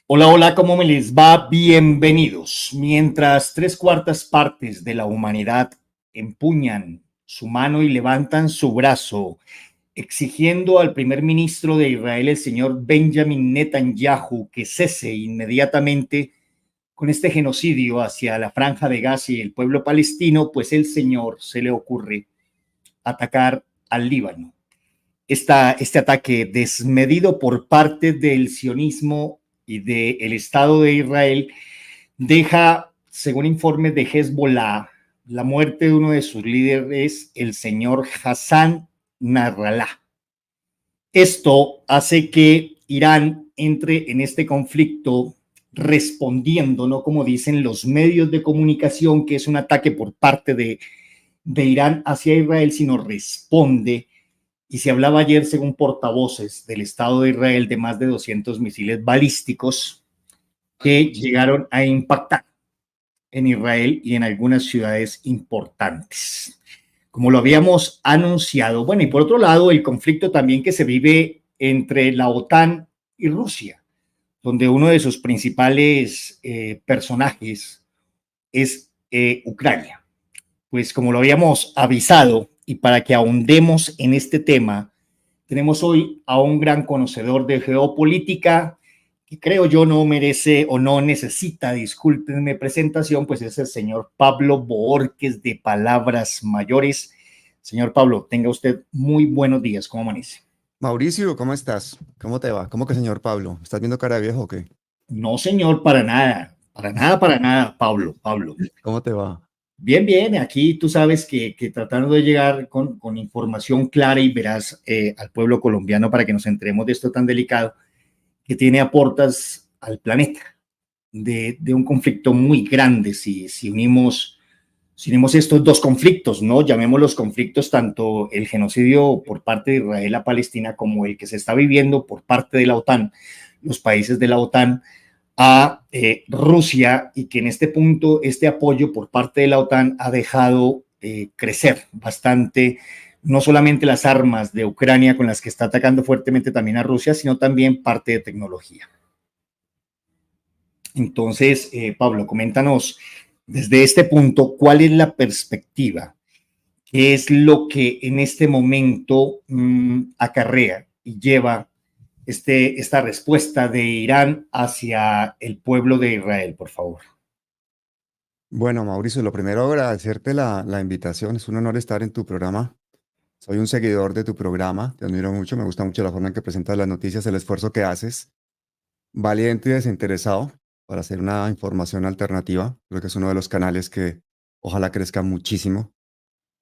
Hola, hola, ¿cómo me les va? Bienvenidos. Mientras tres cuartas partes de la humanidad empuñan su mano y levantan su brazo, exigiendo al primer ministro de Israel, el señor Benjamin Netanyahu, que cese inmediatamente con este genocidio hacia la Franja de Gaza y el pueblo palestino, pues el señor se le ocurre atacar al Líbano. Este ataque desmedido por parte del sionismo y del Estado de Israel deja, según informes de Hezbollah, la muerte de uno de sus líderes, el señor Hassan Nasrallah. Esto hace que Irán entre en este conflicto respondiendo, no como dicen los medios de comunicación, que es un ataque por parte de Irán hacia Israel, sino responde. Y se hablaba ayer, según portavoces del Estado de Israel, de más de 200 misiles balísticos que llegaron a impactar en Israel y en algunas ciudades importantes. Como lo habíamos anunciado. Bueno, y por otro lado, el conflicto también que se vive entre la OTAN y Rusia, donde uno de sus principales personajes es Ucrania. Pues como lo habíamos avisado, y para que ahondemos en este tema, tenemos hoy a un gran conocedor de geopolítica que creo yo no merece o no necesita, discúlpenme, presentación, pues es el señor Pablo Bohórquez de Palabras Mayores. Señor Pablo, tenga usted muy buenos días. ¿Cómo amanece? Mauricio, ¿cómo estás? ¿Cómo te va? ¿Cómo que señor Pablo? ¿Estás viendo cara de viejo o qué? No, señor, para nada, para nada, para nada, Pablo, Pablo. ¿Cómo te va? Bien, bien, aquí tú sabes que tratando de llegar con información clara y veraz al pueblo colombiano para que nos enteremos de esto tan delicado que tiene aportas al planeta, de un conflicto muy grande si unimos estos dos conflictos, ¿no? Llamemos los conflictos tanto el genocidio por parte de Israel a Palestina como el que se está viviendo por parte de la OTAN, los países de la OTAN a Rusia, y que en este punto este apoyo por parte de la OTAN ha dejado crecer bastante no solamente las armas de Ucrania con las que está atacando fuertemente también a Rusia, sino también parte de tecnología. Entonces, Pablo, coméntanos desde este punto cuál es la perspectiva, qué es lo que en este momento acarrea y lleva esta respuesta de Irán hacia el pueblo de Israel, por favor. Bueno, Mauricio, lo primero agradecerte la invitación. Es un honor estar en tu programa. Soy un seguidor de tu programa. Te admiro mucho. Me gusta mucho la forma en que presentas las noticias, el esfuerzo que haces. Valiente y desinteresado para hacer una información alternativa. Creo que es uno de los canales que ojalá crezca muchísimo.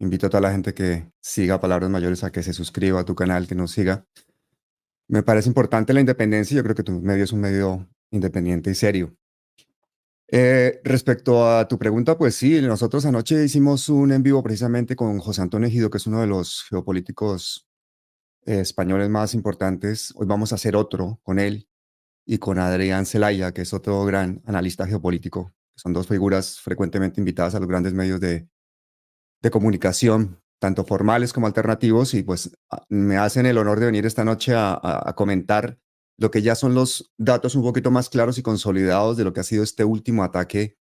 Invito a toda la gente que siga Palabras Mayores a que se suscriba a tu canal, que nos siga. Me parece importante la independencia. Yo creo que tu medio es un medio independiente y serio. Respecto a tu pregunta, pues sí, nosotros anoche hicimos un en vivo precisamente con José Antonio Ejido, que es uno de los geopolíticos españoles más importantes. Hoy vamos a hacer otro con él y con Adrián Celaya, que es otro gran analista geopolítico. Son dos figuras frecuentemente invitadas a los grandes medios de comunicación, tanto formales como alternativos, y pues me hacen el honor de venir esta noche a comentar lo que ya son los datos un poquito más claros y consolidados de lo que ha sido este último ataque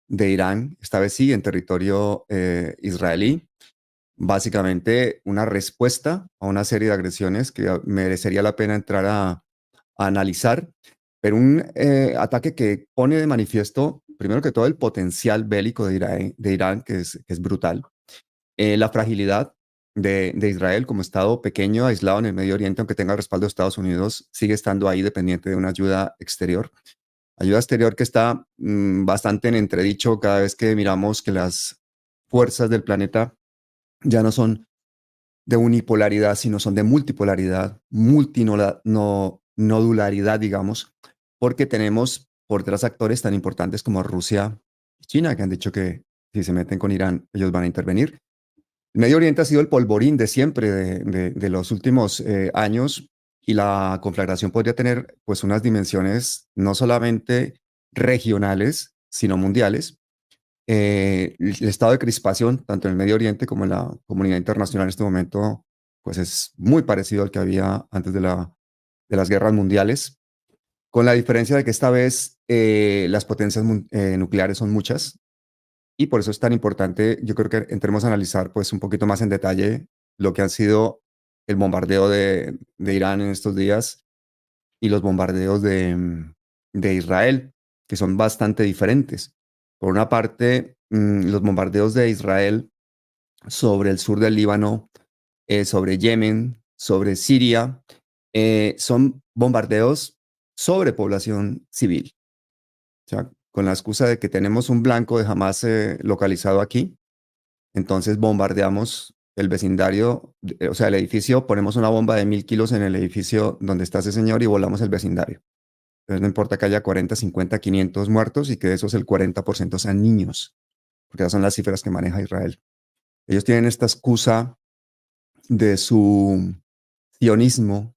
de Irán, esta vez sí, en territorio israelí. Básicamente una respuesta a una serie de agresiones que merecería la pena entrar a analizar, pero un ataque que pone de manifiesto, primero que todo, el potencial bélico de Irán que es brutal, la fragilidad de Israel como Estado pequeño, aislado en el Medio Oriente, aunque tenga el respaldo de Estados Unidos, sigue estando ahí dependiente de una ayuda exterior. Ayuda exterior que está bastante en entredicho cada vez que miramos que las fuerzas del planeta ya no son de unipolaridad, sino son de multipolaridad, multinodularidad, digamos, porque tenemos por detrás actores tan importantes como Rusia y China, que han dicho que si se meten con Irán, ellos van a intervenir. El Medio Oriente ha sido el polvorín de siempre, de los últimos años, y la conflagración podría tener pues unas dimensiones no solamente regionales, sino mundiales. El estado de crispación, tanto en el Medio Oriente como en la comunidad internacional en este momento, pues es muy parecido al que había antes de las guerras mundiales. con la diferencia de que esta vez las potencias nucleares son muchas y por eso es tan importante, yo creo que entremos a analizar pues un poquito más en detalle lo que han sido el bombardeo de Irán en estos días y los bombardeos de Israel, que son bastante diferentes. Por una parte, los bombardeos de Israel sobre el sur del Líbano, sobre Yemen, sobre Siria, son bombardeos sobre población civil. O sea, con la excusa de que tenemos un blanco de Hamas localizado aquí, entonces bombardeamos el vecindario, o sea, el edificio, ponemos una bomba de 1000 kilos en el edificio donde está ese señor y volamos el vecindario. Entonces no importa que haya 40, 50, 500 muertos y que de esos el 40% sean niños, porque esas son las cifras que maneja Israel. Ellos tienen esta excusa de su sionismo,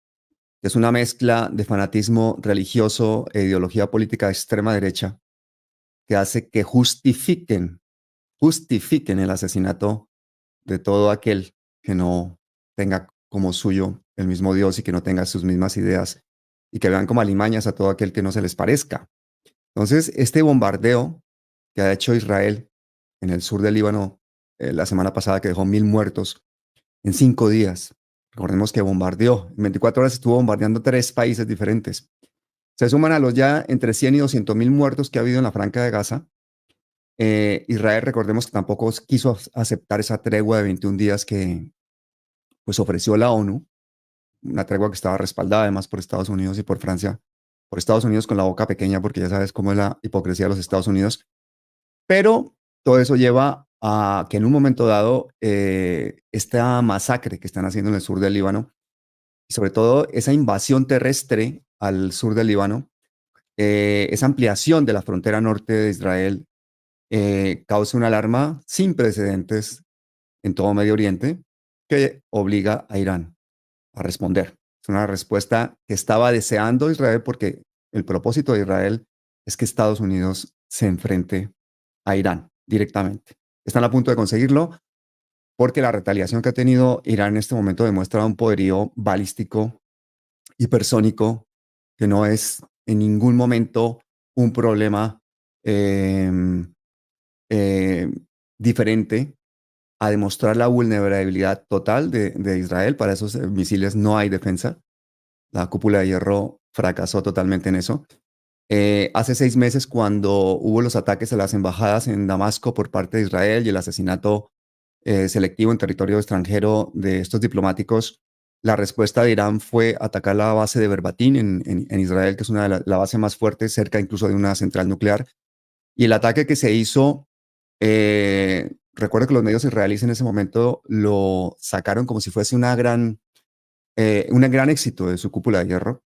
que es una mezcla de fanatismo religioso e ideología política de extrema derecha, que hace que justifiquen el asesinato de todo aquel que no tenga como suyo el mismo Dios y que no tenga sus mismas ideas y que vean como alimañas a todo aquel que no se les parezca. Entonces, este bombardeo que ha hecho Israel en el sur del Líbano la semana pasada, que dejó 1000 muertos en 5 días. Recordemos que bombardeó, en 24 horas estuvo bombardeando 3 países diferentes. Se suman a los ya entre 100 y 200.000 muertos que ha habido en la Franja de Gaza. Israel, recordemos que tampoco quiso aceptar esa tregua de 21 días que pues ofreció la ONU, una tregua que estaba respaldada además por Estados Unidos y por Francia, por Estados Unidos con la boca pequeña, porque ya sabes cómo es la hipocresía de los Estados Unidos. Pero todo eso lleva a que en un momento dado esta masacre que están haciendo en el sur del Líbano, y sobre todo esa invasión terrestre al sur del Líbano, esa ampliación de la frontera norte de Israel, causa una alarma sin precedentes en todo Medio Oriente que obliga a Irán a responder. Es una respuesta que estaba deseando Israel porque el propósito de Israel es que Estados Unidos se enfrente a Irán directamente. Están a punto de conseguirlo porque la retaliación que ha tenido Irán en este momento demuestra un poderío balístico hipersónico que no es en ningún momento un problema eh, eh, diferente a demostrar la vulnerabilidad total de Israel. Para esos misiles no hay defensa. La cúpula de hierro fracasó totalmente en eso. Hace 6 meses, cuando hubo los ataques a las embajadas en Damasco por parte de Israel y el asesinato selectivo en territorio extranjero de estos diplomáticos, la respuesta de Irán fue atacar la base de Verbatim en Israel, que es una de la base más fuerte, cerca incluso de una central nuclear. Y el ataque que se hizo, recuerdo que los medios israelíes en ese momento lo sacaron como si fuese un gran éxito de su cúpula de hierro,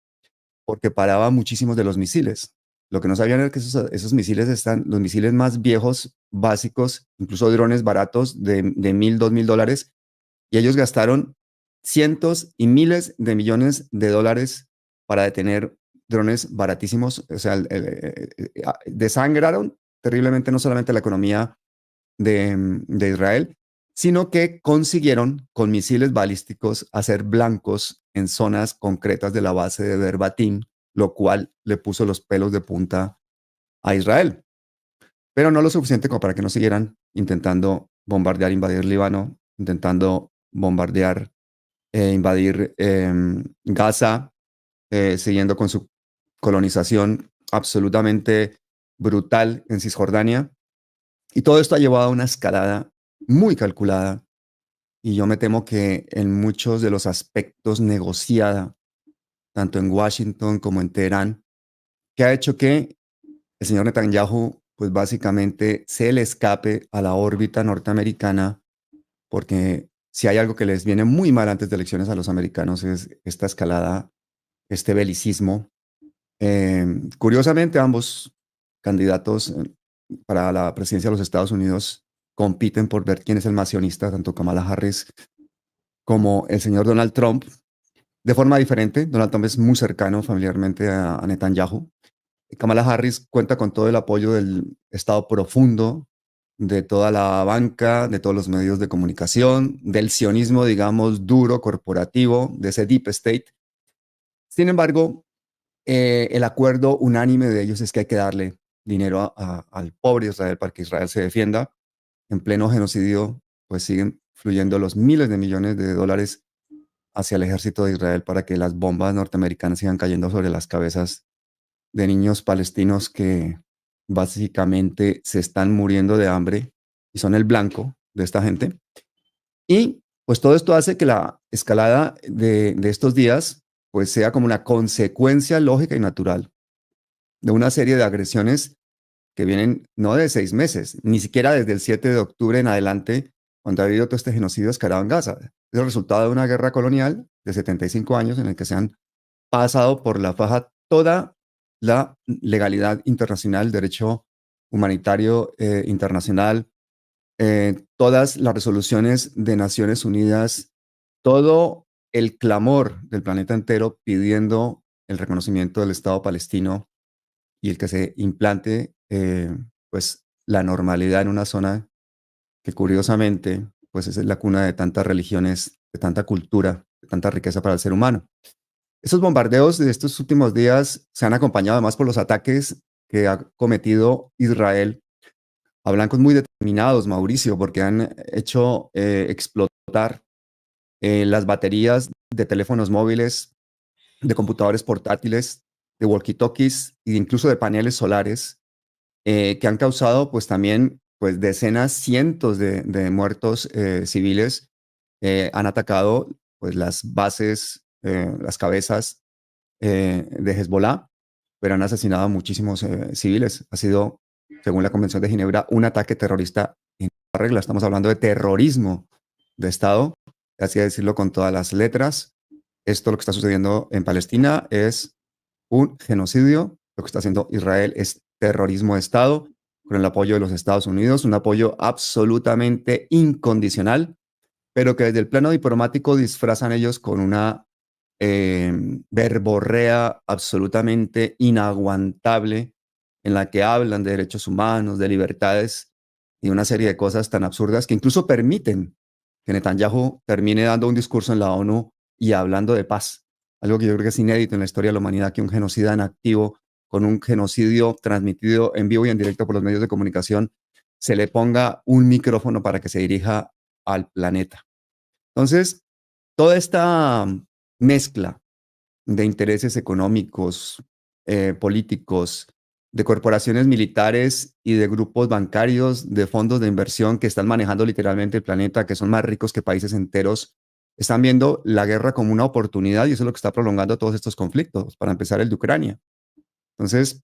porque paraba muchísimos de los misiles. Lo que no sabían era que esos misiles los misiles más viejos, básicos, incluso drones baratos de 1000, $2000, y ellos gastaron cientos y miles de millones de dólares para detener drones baratísimos. O sea, desangraron terriblemente no solamente la economía de Israel, sino que consiguieron con misiles balísticos hacer blancos en zonas concretas de la base de Verbatim, lo cual le puso los pelos de punta a Israel. Pero no lo suficiente como para que no siguieran intentando bombardear, invadir Líbano, intentando bombardear, invadir Gaza, siguiendo con su colonización absolutamente brutal en Cisjordania. Y todo esto ha llevado a una escalada muy calculada y yo me temo que en muchos de los aspectos negociada, tanto en Washington como en Teherán, que ha hecho que el señor Netanyahu pues básicamente se le escape a la órbita norteamericana, porque si hay algo que les viene muy mal antes de elecciones a los americanos es esta escalada, este belicismo. Curiosamente, ambos candidatos para la presidencia de los Estados Unidos compiten por ver quién es el más sionista, tanto Kamala Harris como el señor Donald Trump, de forma diferente. Donald Trump es muy cercano familiarmente a Netanyahu. Kamala Harris cuenta con todo el apoyo del Estado profundo, de toda la banca, de todos los medios de comunicación, del sionismo, digamos, duro, corporativo, de ese deep state. Sin embargo, el acuerdo unánime de ellos es que hay que darle dinero al pobre Israel para que Israel se defienda. En pleno genocidio, pues siguen fluyendo los miles de millones de dólares hacia el ejército de Israel para que las bombas norteamericanas sigan cayendo sobre las cabezas de niños palestinos que básicamente se están muriendo de hambre y son el blanco de esta gente. Y pues todo esto hace que la escalada de estos días pues sea como una consecuencia lógica y natural de una serie de agresiones que vienen no de 6 meses, ni siquiera desde el 7 de octubre en adelante, cuando ha habido todo este genocidio descarado en Gaza. Es el resultado de una guerra colonial de 75 años en el que se han pasado por la faja toda la legalidad internacional, derecho humanitario internacional, todas las resoluciones de Naciones Unidas, todo el clamor del planeta entero pidiendo el reconocimiento del Estado palestino y el que se implante pues la normalidad en una zona que curiosamente pues es la cuna de tantas religiones, de tanta cultura, de tanta riqueza para el ser humano. Esos bombardeos de estos últimos días se han acompañado además por los ataques que ha cometido Israel a blancos muy determinados, Mauricio, porque han hecho explotar las baterías de teléfonos móviles, de computadores portátiles, de walkie-talkies e incluso de paneles solares que han causado pues también pues decenas, cientos de muertos civiles. Han atacado pues las bases, las cabezas de Hezbollah, pero han asesinado a muchísimos civiles. Ha sido, según la Convención de Ginebra, un ataque terrorista en regla. Estamos hablando de terrorismo de Estado, así decirlo con todas las letras. Esto lo que está sucediendo en Palestina es un genocidio. Lo que está haciendo Israel es terrorismo de Estado, con el apoyo de los Estados Unidos, un apoyo absolutamente incondicional, pero que desde el plano diplomático disfrazan ellos con una verborrea absolutamente inaguantable en la que hablan de derechos humanos, de libertades y una serie de cosas tan absurdas que incluso permiten que Netanyahu termine dando un discurso en la ONU y hablando de paz. Algo que yo creo que es inédito en la historia de la humanidad, que un genocida en activo, con un genocidio transmitido en vivo y en directo por los medios de comunicación, se le ponga un micrófono para que se dirija al planeta. Entonces, toda esta mezcla de intereses económicos, políticos, de corporaciones militares y de grupos bancarios, de fondos de inversión que están manejando literalmente el planeta, que son más ricos que países enteros, están viendo la guerra como una oportunidad y eso es lo que está prolongando todos estos conflictos, para empezar el de Ucrania. Entonces,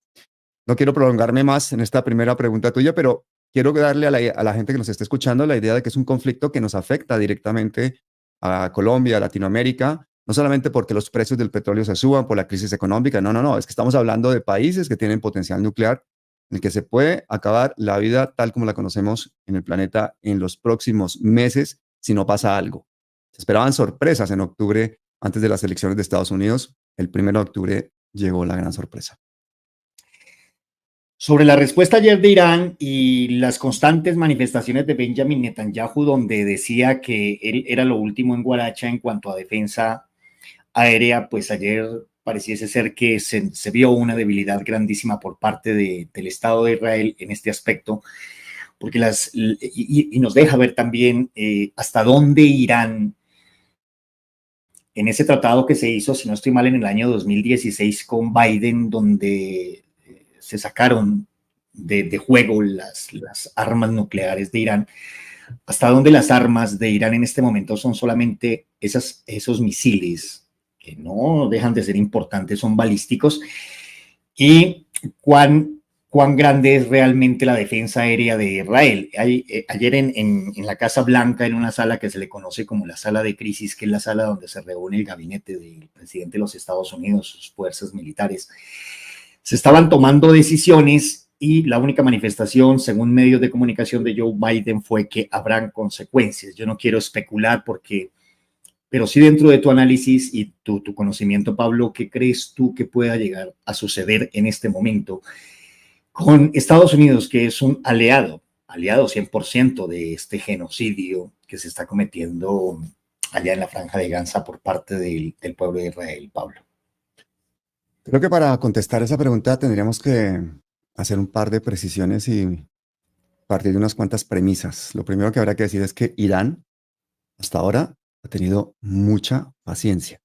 no quiero prolongarme más en esta primera pregunta tuya, pero quiero darle a la gente que nos esté escuchando la idea de que es un conflicto que nos afecta directamente a Colombia, a Latinoamérica, no solamente porque los precios del petróleo se suban por la crisis económica, no, no, no, es que estamos hablando de países que tienen potencial nuclear en el que se puede acabar la vida tal como la conocemos en el planeta en los próximos meses si no pasa algo. Se esperaban sorpresas en octubre antes de las elecciones de Estados Unidos. El 1 de octubre llegó la gran sorpresa. Sobre la respuesta ayer de Irán y las constantes manifestaciones de Benjamin Netanyahu, donde decía que él era lo último en Guaracha en cuanto a defensa aérea, pues ayer pareciese ser que se vio una debilidad grandísima por parte del Estado de Israel en este aspecto, porque y nos deja ver también hasta dónde Irán, en ese tratado que se hizo, si no estoy mal, en el año 2016 con Biden, donde se sacaron de juego las armas nucleares de Irán, hasta dónde las armas de Irán en este momento son solamente esos misiles que no dejan de ser importantes, son balísticos, y cuán grande es realmente la defensa aérea de Israel. Ayer en la Casa Blanca, en una sala que se le conoce como la sala de crisis, que es la sala donde se reúne el gabinete del presidente de los Estados Unidos, sus fuerzas militares, se estaban tomando decisiones y la única manifestación, según medios de comunicación de Joe Biden, fue que habrán consecuencias. Yo no quiero especular pero sí dentro de tu análisis y tu conocimiento, Pablo, ¿qué crees tú que pueda llegar a suceder en este momento con Estados Unidos, que es un aliado 100% de este genocidio que se está cometiendo allá en la Franja de Gaza por parte del pueblo de Israel, Pablo? Creo que para contestar esa pregunta tendríamos que hacer un par de precisiones y partir de unas cuantas premisas. Lo primero que habrá que decir es que Irán hasta ahora ha tenido mucha paciencia.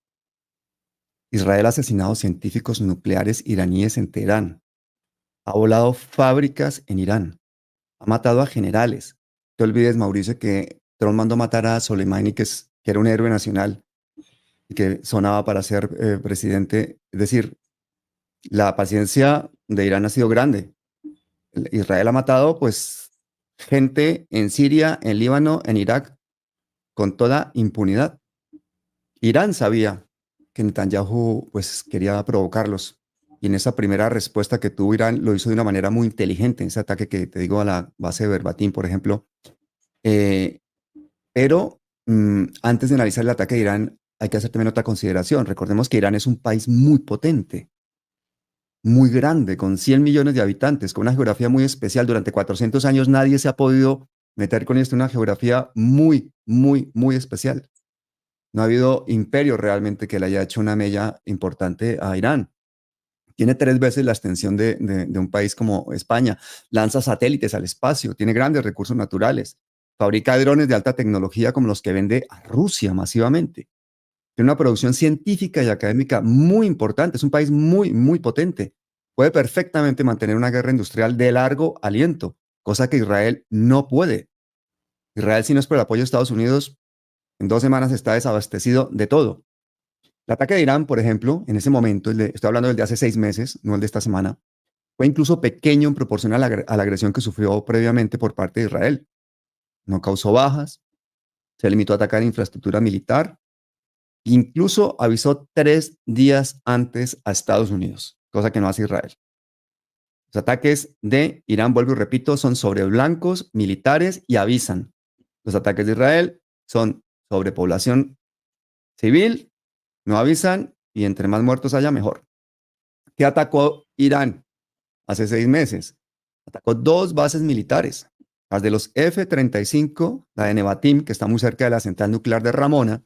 Israel ha asesinado científicos nucleares iraníes en Teherán, ha volado fábricas en Irán, ha matado a generales. No te olvides, Mauricio, que Trump mandó matar a Soleimani, que era un héroe nacional y que sonaba para ser presidente. Es decir, la paciencia de Irán ha sido grande. Israel ha matado, pues, gente en Siria, en Líbano, en Irak, con toda impunidad. Irán sabía que Netanyahu, pues, quería provocarlos. Y en esa primera respuesta que tuvo Irán, lo hizo de una manera muy inteligente, ese ataque que te digo a la base de Verbatim, por ejemplo. Eh, pero antes de analizar el ataque de Irán, hay que hacer también otra consideración. Recordemos que Irán es un país muy potente, muy grande, con 100 millones de habitantes, con una geografía muy especial. Durante 400 años nadie se ha podido meter con esto, una geografía muy, muy, muy especial. No ha habido imperio realmente que le haya hecho una mella importante a Irán. Tiene 3 veces la extensión de un país como España. Lanza satélites al espacio, tiene grandes recursos naturales. Fabrica drones de alta tecnología como los que vende a Rusia masivamente. Tiene una producción científica y académica muy importante. Es un país muy, muy potente. Puede perfectamente mantener una guerra industrial de largo aliento, cosa que Israel no puede. Israel, si no es por el apoyo de Estados Unidos, en 2 semanas está desabastecido de todo. El ataque de Irán, por ejemplo, en ese momento, estoy hablando del de hace 6 meses, no el de esta semana, fue incluso pequeño en proporción a la agresión que sufrió previamente por parte de Israel. No causó bajas, se limitó a atacar infraestructura militar, incluso avisó 3 días antes a Estados Unidos, cosa que no hace Israel. Los ataques de Irán, vuelvo y repito, son sobre blancos, militares y avisan. Los ataques de Israel son sobre población civil, no avisan y entre más muertos haya, mejor. ¿Qué atacó Irán hace 6 meses? Atacó 2 bases militares, las de los F-35, la de Nevatim, que está muy cerca de la central nuclear de Ramona,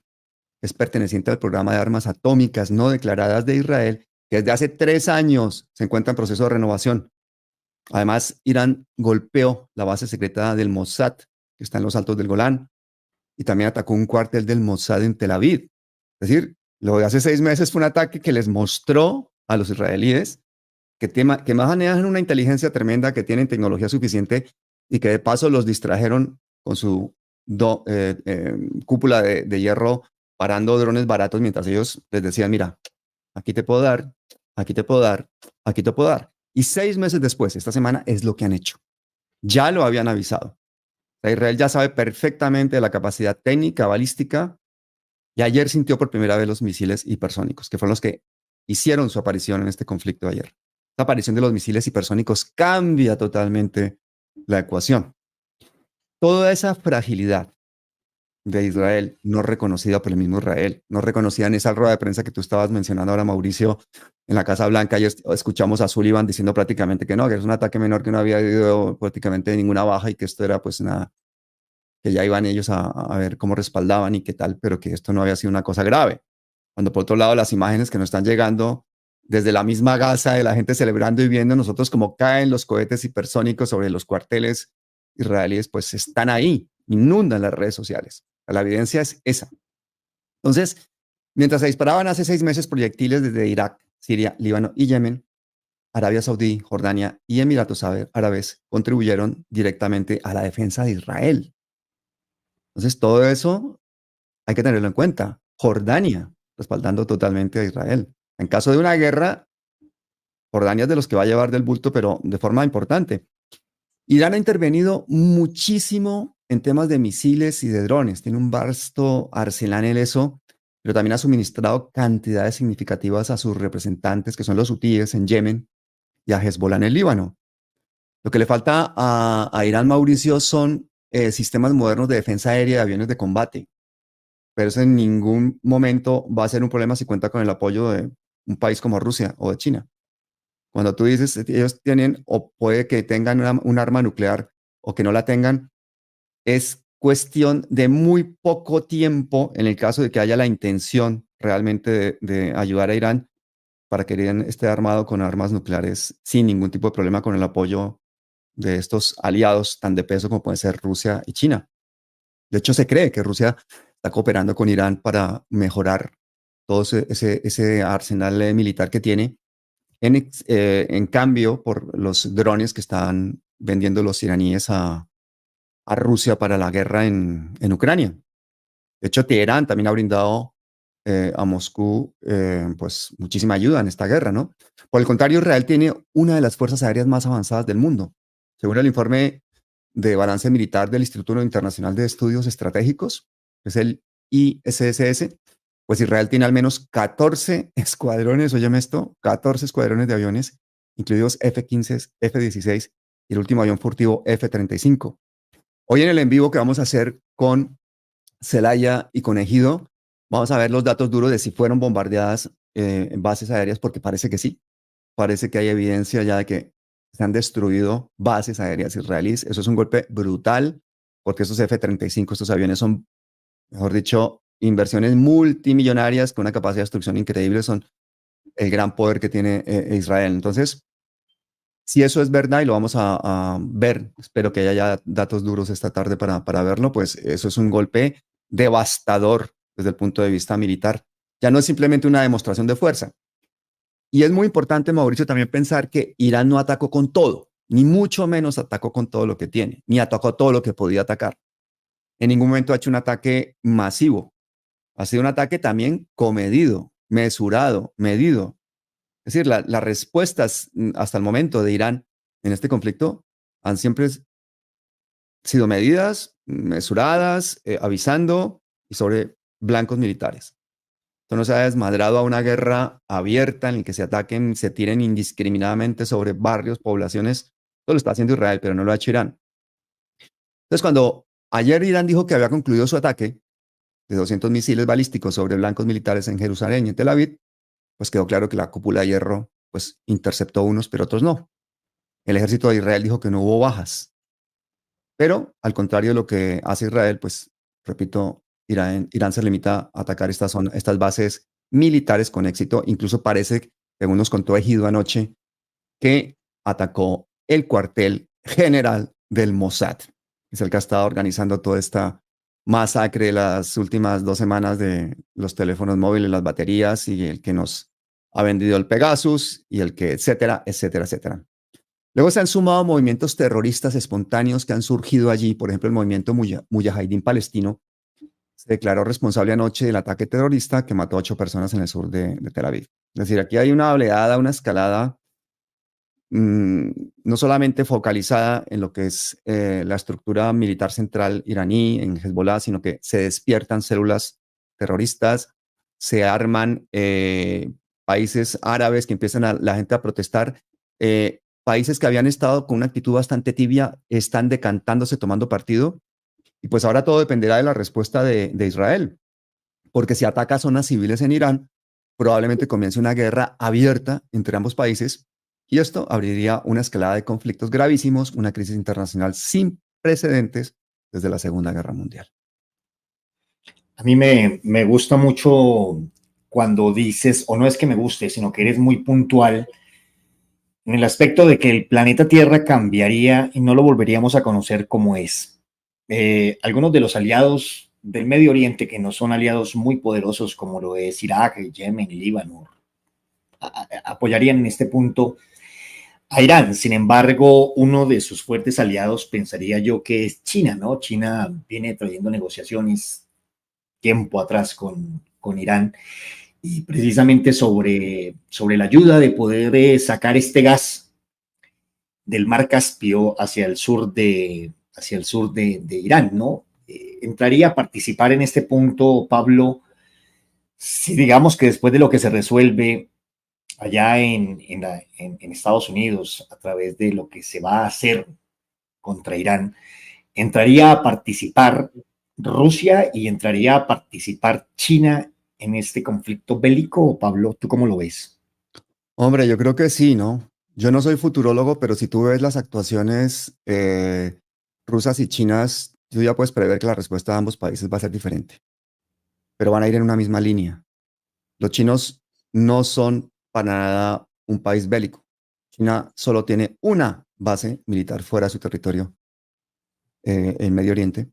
es perteneciente al programa de armas atómicas no declaradas de Israel, que desde hace 3 años se encuentra en proceso de renovación. Además, Irán golpeó la base secreta del Mossad, que está en los altos del Golán, y también atacó un cuartel del Mossad en Tel Aviv. Es decir, lo de hace 6 meses fue un ataque que les mostró a los israelíes que más manejan una inteligencia tremenda, que tienen tecnología suficiente y que de paso los distrajeron con su cúpula de hierro parando drones baratos mientras ellos les decían, mira, aquí te puedo dar, aquí te puedo dar, aquí te puedo dar. Y 6 meses después, esta semana, es lo que han hecho. Ya lo habían avisado. O sea, Israel ya sabe perfectamente de la capacidad técnica, balística, y ayer sintió por primera vez los misiles hipersónicos, que fueron los que hicieron su aparición en este conflicto de ayer. La aparición de los misiles hipersónicos cambia totalmente la ecuación. Toda esa fragilidad de Israel, no reconocida por el mismo Israel, no reconocida en esa rueda de prensa que tú estabas mencionando ahora, Mauricio, en la Casa Blanca, y escuchamos a Sullivan diciendo prácticamente que no, que es un ataque menor, que no había habido prácticamente ninguna baja y que esto era pues nada, que ya iban ellos a ver cómo respaldaban y qué tal, pero que esto no había sido una cosa grave. Cuando por otro lado las imágenes que nos están llegando desde la misma Gaza de la gente celebrando y viendo nosotros cómo caen los cohetes hipersónicos sobre los cuarteles israelíes, pues están ahí, inundan las redes sociales. La evidencia es esa. Entonces, mientras se disparaban hace 6 meses proyectiles desde Irak, Siria, Líbano y Yemen, Arabia Saudí, Jordania y Emiratos Árabes contribuyeron directamente a la defensa de Israel. Entonces, todo eso hay que tenerlo en cuenta. Jordania respaldando totalmente a Israel. En caso de una guerra, Jordania es de los que va a llevar del bulto, pero de forma importante. Irán ha intervenido muchísimo en temas de misiles y de drones. Tiene un vasto arsenal en eso, pero también ha suministrado cantidades significativas a sus representantes, que son los hutíes en Yemen y a Hezbollah en el Líbano. Lo que le falta a Irán, Mauricio, son sistemas modernos de defensa aérea y aviones de combate. Pero eso en ningún momento va a ser un problema si cuenta con el apoyo de un país como Rusia o de China. Cuando tú dices, ellos tienen o puede que tengan un arma nuclear o que no la tengan, es cuestión de muy poco tiempo en el caso de que haya la intención realmente de ayudar a Irán para que Irán esté armado con armas nucleares sin ningún tipo de problema con el apoyo de estos aliados tan de peso como pueden ser Rusia y China. De hecho, se cree que Rusia está cooperando con Irán para mejorar todo ese arsenal militar que tiene en cambio por los drones que están vendiendo los iraníes a Rusia para la guerra en Ucrania. De hecho, Teherán también ha brindado a Moscú pues muchísima ayuda en esta guerra, ¿no? Por el contrario, Israel tiene una de las fuerzas aéreas más avanzadas del mundo. Según el informe de balance militar del Instituto Internacional de Estudios Estratégicos, que es el ISS, pues Israel tiene al menos 14 escuadrones, óyeme esto, 14 escuadrones de aviones, incluidos F-15, F-16 y el último avión furtivo F-35. Hoy en el en vivo que vamos a hacer con Celaya y con Ejido, vamos a ver los datos duros de si fueron bombardeadas bases aéreas, porque parece que sí. Parece que hay evidencia ya de que se han destruido bases aéreas israelíes. Eso es un golpe brutal, porque esos F-35, estos aviones son, mejor dicho, inversiones multimillonarias con una capacidad de destrucción increíble, son el gran poder que tiene Israel. Entonces, si eso es verdad y lo vamos a ver, espero que haya ya datos duros esta tarde para verlo, pues eso es un golpe devastador desde el punto de vista militar. Ya no es simplemente una demostración de fuerza. Y es muy importante, Mauricio, también pensar que Irán no atacó con todo, ni mucho menos atacó con todo lo que tiene, ni atacó todo lo que podía atacar. En ningún momento ha hecho un ataque masivo. Ha sido un ataque también comedido, mesurado, medido. Es decir, las respuestas hasta el momento de Irán en este conflicto han siempre sido medidas, mesuradas, avisando y sobre blancos militares. Esto no se ha desmadrado a una guerra abierta en la que se ataquen, se tiren indiscriminadamente sobre barrios, poblaciones. Esto lo está haciendo Israel, pero no lo ha hecho Irán. Entonces, cuando ayer Irán dijo que había concluido su ataque de 200 misiles balísticos sobre blancos militares en Jerusalén y en Tel Aviv, pues quedó claro que la cúpula de hierro pues interceptó unos, pero otros no. El ejército de Israel dijo que no hubo bajas, pero al contrario de lo que hace Israel, pues repito, Irán se limita a atacar estas bases militares con éxito. Incluso parece, según nos contó Ejido anoche, que atacó el cuartel general del Mossad, que es el que ha estado organizando toda esta masacre de las últimas 2 semanas de los teléfonos móviles, las baterías y el que nos ha vendido el Pegasus y el que, etcétera, etcétera, etcétera. Luego se han sumado movimientos terroristas espontáneos que han surgido allí. Por ejemplo, el movimiento Mujahidin palestino se declaró responsable anoche del ataque terrorista que mató a 8 personas en el sur de Tel Aviv. Es decir, aquí hay una oleada, una escalada no solamente focalizada en lo que es la estructura militar central iraní, en Hezbollah, sino que se despiertan células terroristas, se arman países árabes que empiezan la gente a protestar. Países que habían estado con una actitud bastante tibia están decantándose, tomando partido. Y pues ahora todo dependerá de la respuesta de Israel, porque si ataca zonas civiles en Irán, probablemente comience una guerra abierta entre ambos países y esto abriría una escalada de conflictos gravísimos, una crisis internacional sin precedentes desde la Segunda Guerra Mundial. A mí me gusta mucho cuando dices, o no es que me guste, sino que eres muy puntual en el aspecto de que el planeta Tierra cambiaría y no lo volveríamos a conocer como es. Algunos de los aliados del Medio Oriente, que no son aliados muy poderosos como lo es Irak, Yemen, Líbano, apoyarían en este punto a Irán. Sin embargo, uno de sus fuertes aliados pensaría yo que es China, ¿no? China viene trayendo negociaciones tiempo atrás con Irán y precisamente sobre la ayuda de poder sacar este gas del mar Caspio hacia el sur de Irán, ¿no? Entraría a participar en este punto, Pablo, si digamos que después de lo que se resuelve allá en Estados Unidos a través de lo que se va a hacer contra Irán, entraría a participar Rusia y entraría a participar China en este conflicto bélico, Pablo, ¿tú cómo lo ves? Hombre, yo creo que sí, ¿no? Yo no soy futurólogo, pero si tú ves las actuaciones rusas y chinas, tú ya puedes prever que la respuesta de ambos países va a ser diferente, pero van a ir en una misma línea. Los chinos no son para nada un país bélico. China solo tiene una base militar fuera de su territorio en Medio Oriente.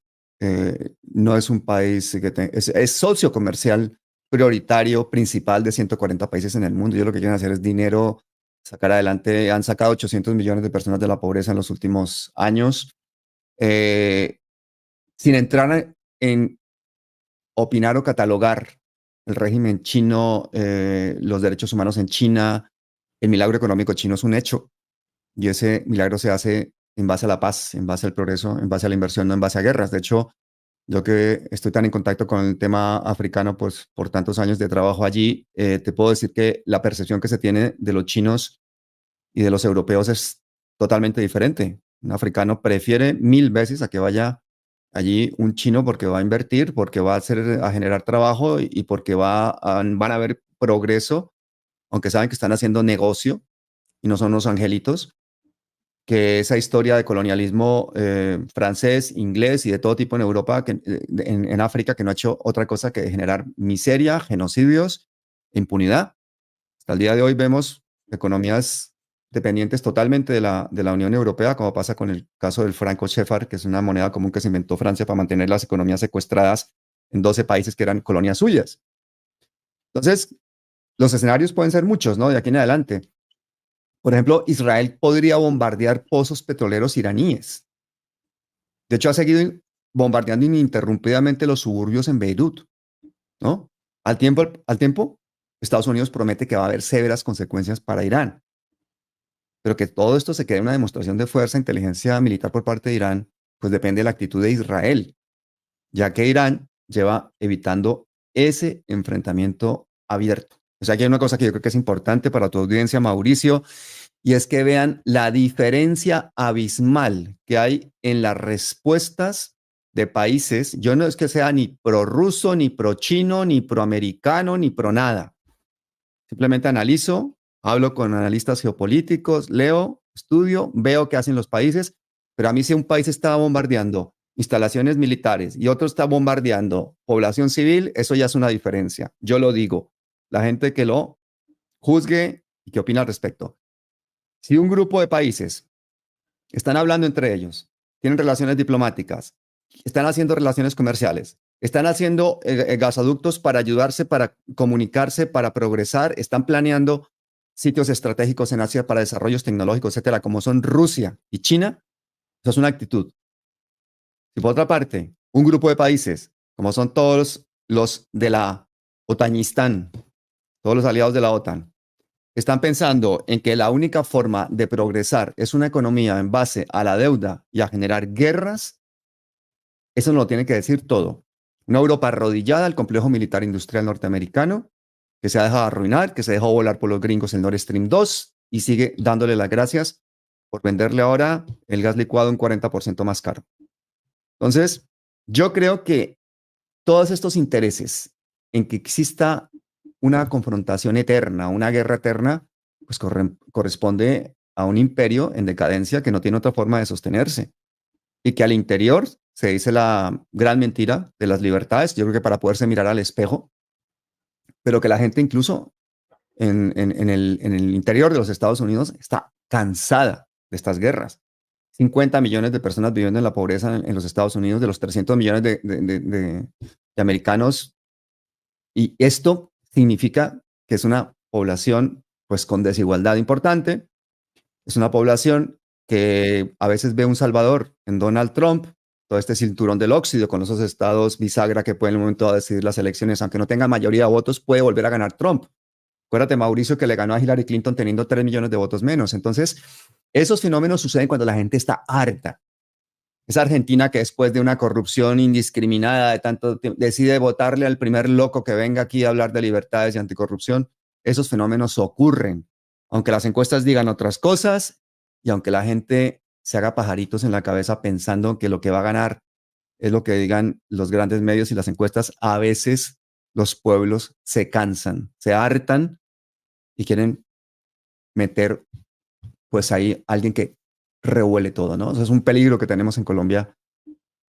No es un país es socio comercial prioritario, principal de 140 países en el mundo. Ellos lo que quieren hacer es dinero, sacar adelante. Han sacado 800 millones de personas de la pobreza en los últimos años. Eh, Sin entrar en opinar o catalogar el régimen chino, los derechos humanos en China, el milagro económico chino es un hecho. Y ese milagro se hace en base a la paz, en base al progreso, en base a la inversión, no en base a guerras. De hecho, yo que estoy tan en contacto con el tema africano, pues por tantos años de trabajo allí, te puedo decir que la percepción que se tiene de los chinos y de los europeos es totalmente diferente. Un africano prefiere 1000 veces a que vaya allí un chino porque va a invertir, porque va a generar trabajo y porque van a ver progreso, aunque saben que están haciendo negocio y no son unos angelitos, que esa historia de colonialismo francés, inglés y de todo tipo en Europa, en África, que no ha hecho otra cosa que generar miseria, genocidios, impunidad. Hasta el día de hoy vemos economías dependientes totalmente de la Unión Europea, como pasa con el caso del franco CFA, que es una moneda común que se inventó Francia para mantener las economías secuestradas en 12 países que eran colonias suyas. Entonces, los escenarios pueden ser muchos, ¿no? De aquí en adelante. Por ejemplo, Israel podría bombardear pozos petroleros iraníes. De hecho, ha seguido bombardeando ininterrumpidamente los suburbios en Beirut, ¿no? Al tiempo, Estados Unidos promete que va a haber severas consecuencias para Irán, pero que todo esto se quede una demostración de fuerza e inteligencia militar por parte de Irán, pues depende de la actitud de Israel, ya que Irán lleva evitando ese enfrentamiento abierto. O sea, aquí hay una cosa que yo creo que es importante para tu audiencia, Mauricio, y es que vean la diferencia abismal que hay en las respuestas de países. Yo no es que sea ni prorruso, ni pro chino, ni proamericano, ni pro nada. Simplemente analizo, hablo con analistas geopolíticos, leo, estudio, veo qué hacen los países, pero a mí si un país está bombardeando instalaciones militares y otro está bombardeando población civil, eso ya es una diferencia. Yo lo digo. La gente que lo juzgue y que opina al respecto. Si un grupo de países están hablando entre ellos, tienen relaciones diplomáticas, están haciendo relaciones comerciales, están haciendo gasoductos para ayudarse, para comunicarse, para progresar, están planeando sitios estratégicos en Asia para desarrollos tecnológicos, etcétera, como son Rusia y China, eso es una actitud. Si por otra parte, un grupo de países, como son todos los de la OTANistán, todos los aliados de la OTAN, están pensando en que la única forma de progresar es una economía en base a la deuda y a generar guerras, eso nos lo tiene que decir todo. Una Europa arrodillada al complejo militar industrial norteamericano, que se ha dejado arruinar, que se dejó volar por los gringos el Nord Stream 2 y sigue dándole las gracias por venderle ahora el gas licuado un 40% más caro. Entonces, yo creo que todos estos intereses en que exista una confrontación eterna, una guerra eterna, pues corresponde a un imperio en decadencia que no tiene otra forma de sostenerse y que al interior se dice la gran mentira de las libertades, yo creo que para poderse mirar al espejo, pero que la gente incluso en el interior de los Estados Unidos está cansada de estas guerras. 50 millones de personas viviendo en la pobreza en los Estados Unidos, de los 300 millones de americanos, y esto significa que es una población pues con desigualdad importante, es una población que a veces ve un salvador en Donald Trump, todo este cinturón del óxido con esos estados bisagra que pueden en el momento de decidir las elecciones, aunque no tenga mayoría de votos, puede volver a ganar Trump. Acuérdate, Mauricio, que le ganó a Hillary Clinton teniendo 3 millones de votos menos. Entonces, esos fenómenos suceden cuando la gente está harta. Esa Argentina que después de una corrupción indiscriminada de tanto tiempo decide votarle al primer loco que venga aquí a hablar de libertades y anticorrupción, esos fenómenos ocurren. Aunque las encuestas digan otras cosas y aunque la gente se haga pajaritos en la cabeza pensando que lo que va a ganar es lo que digan los grandes medios y las encuestas, a veces los pueblos se cansan, se hartan y quieren meter pues ahí alguien que revuele todo, ¿no? Eso es un peligro que tenemos en Colombia,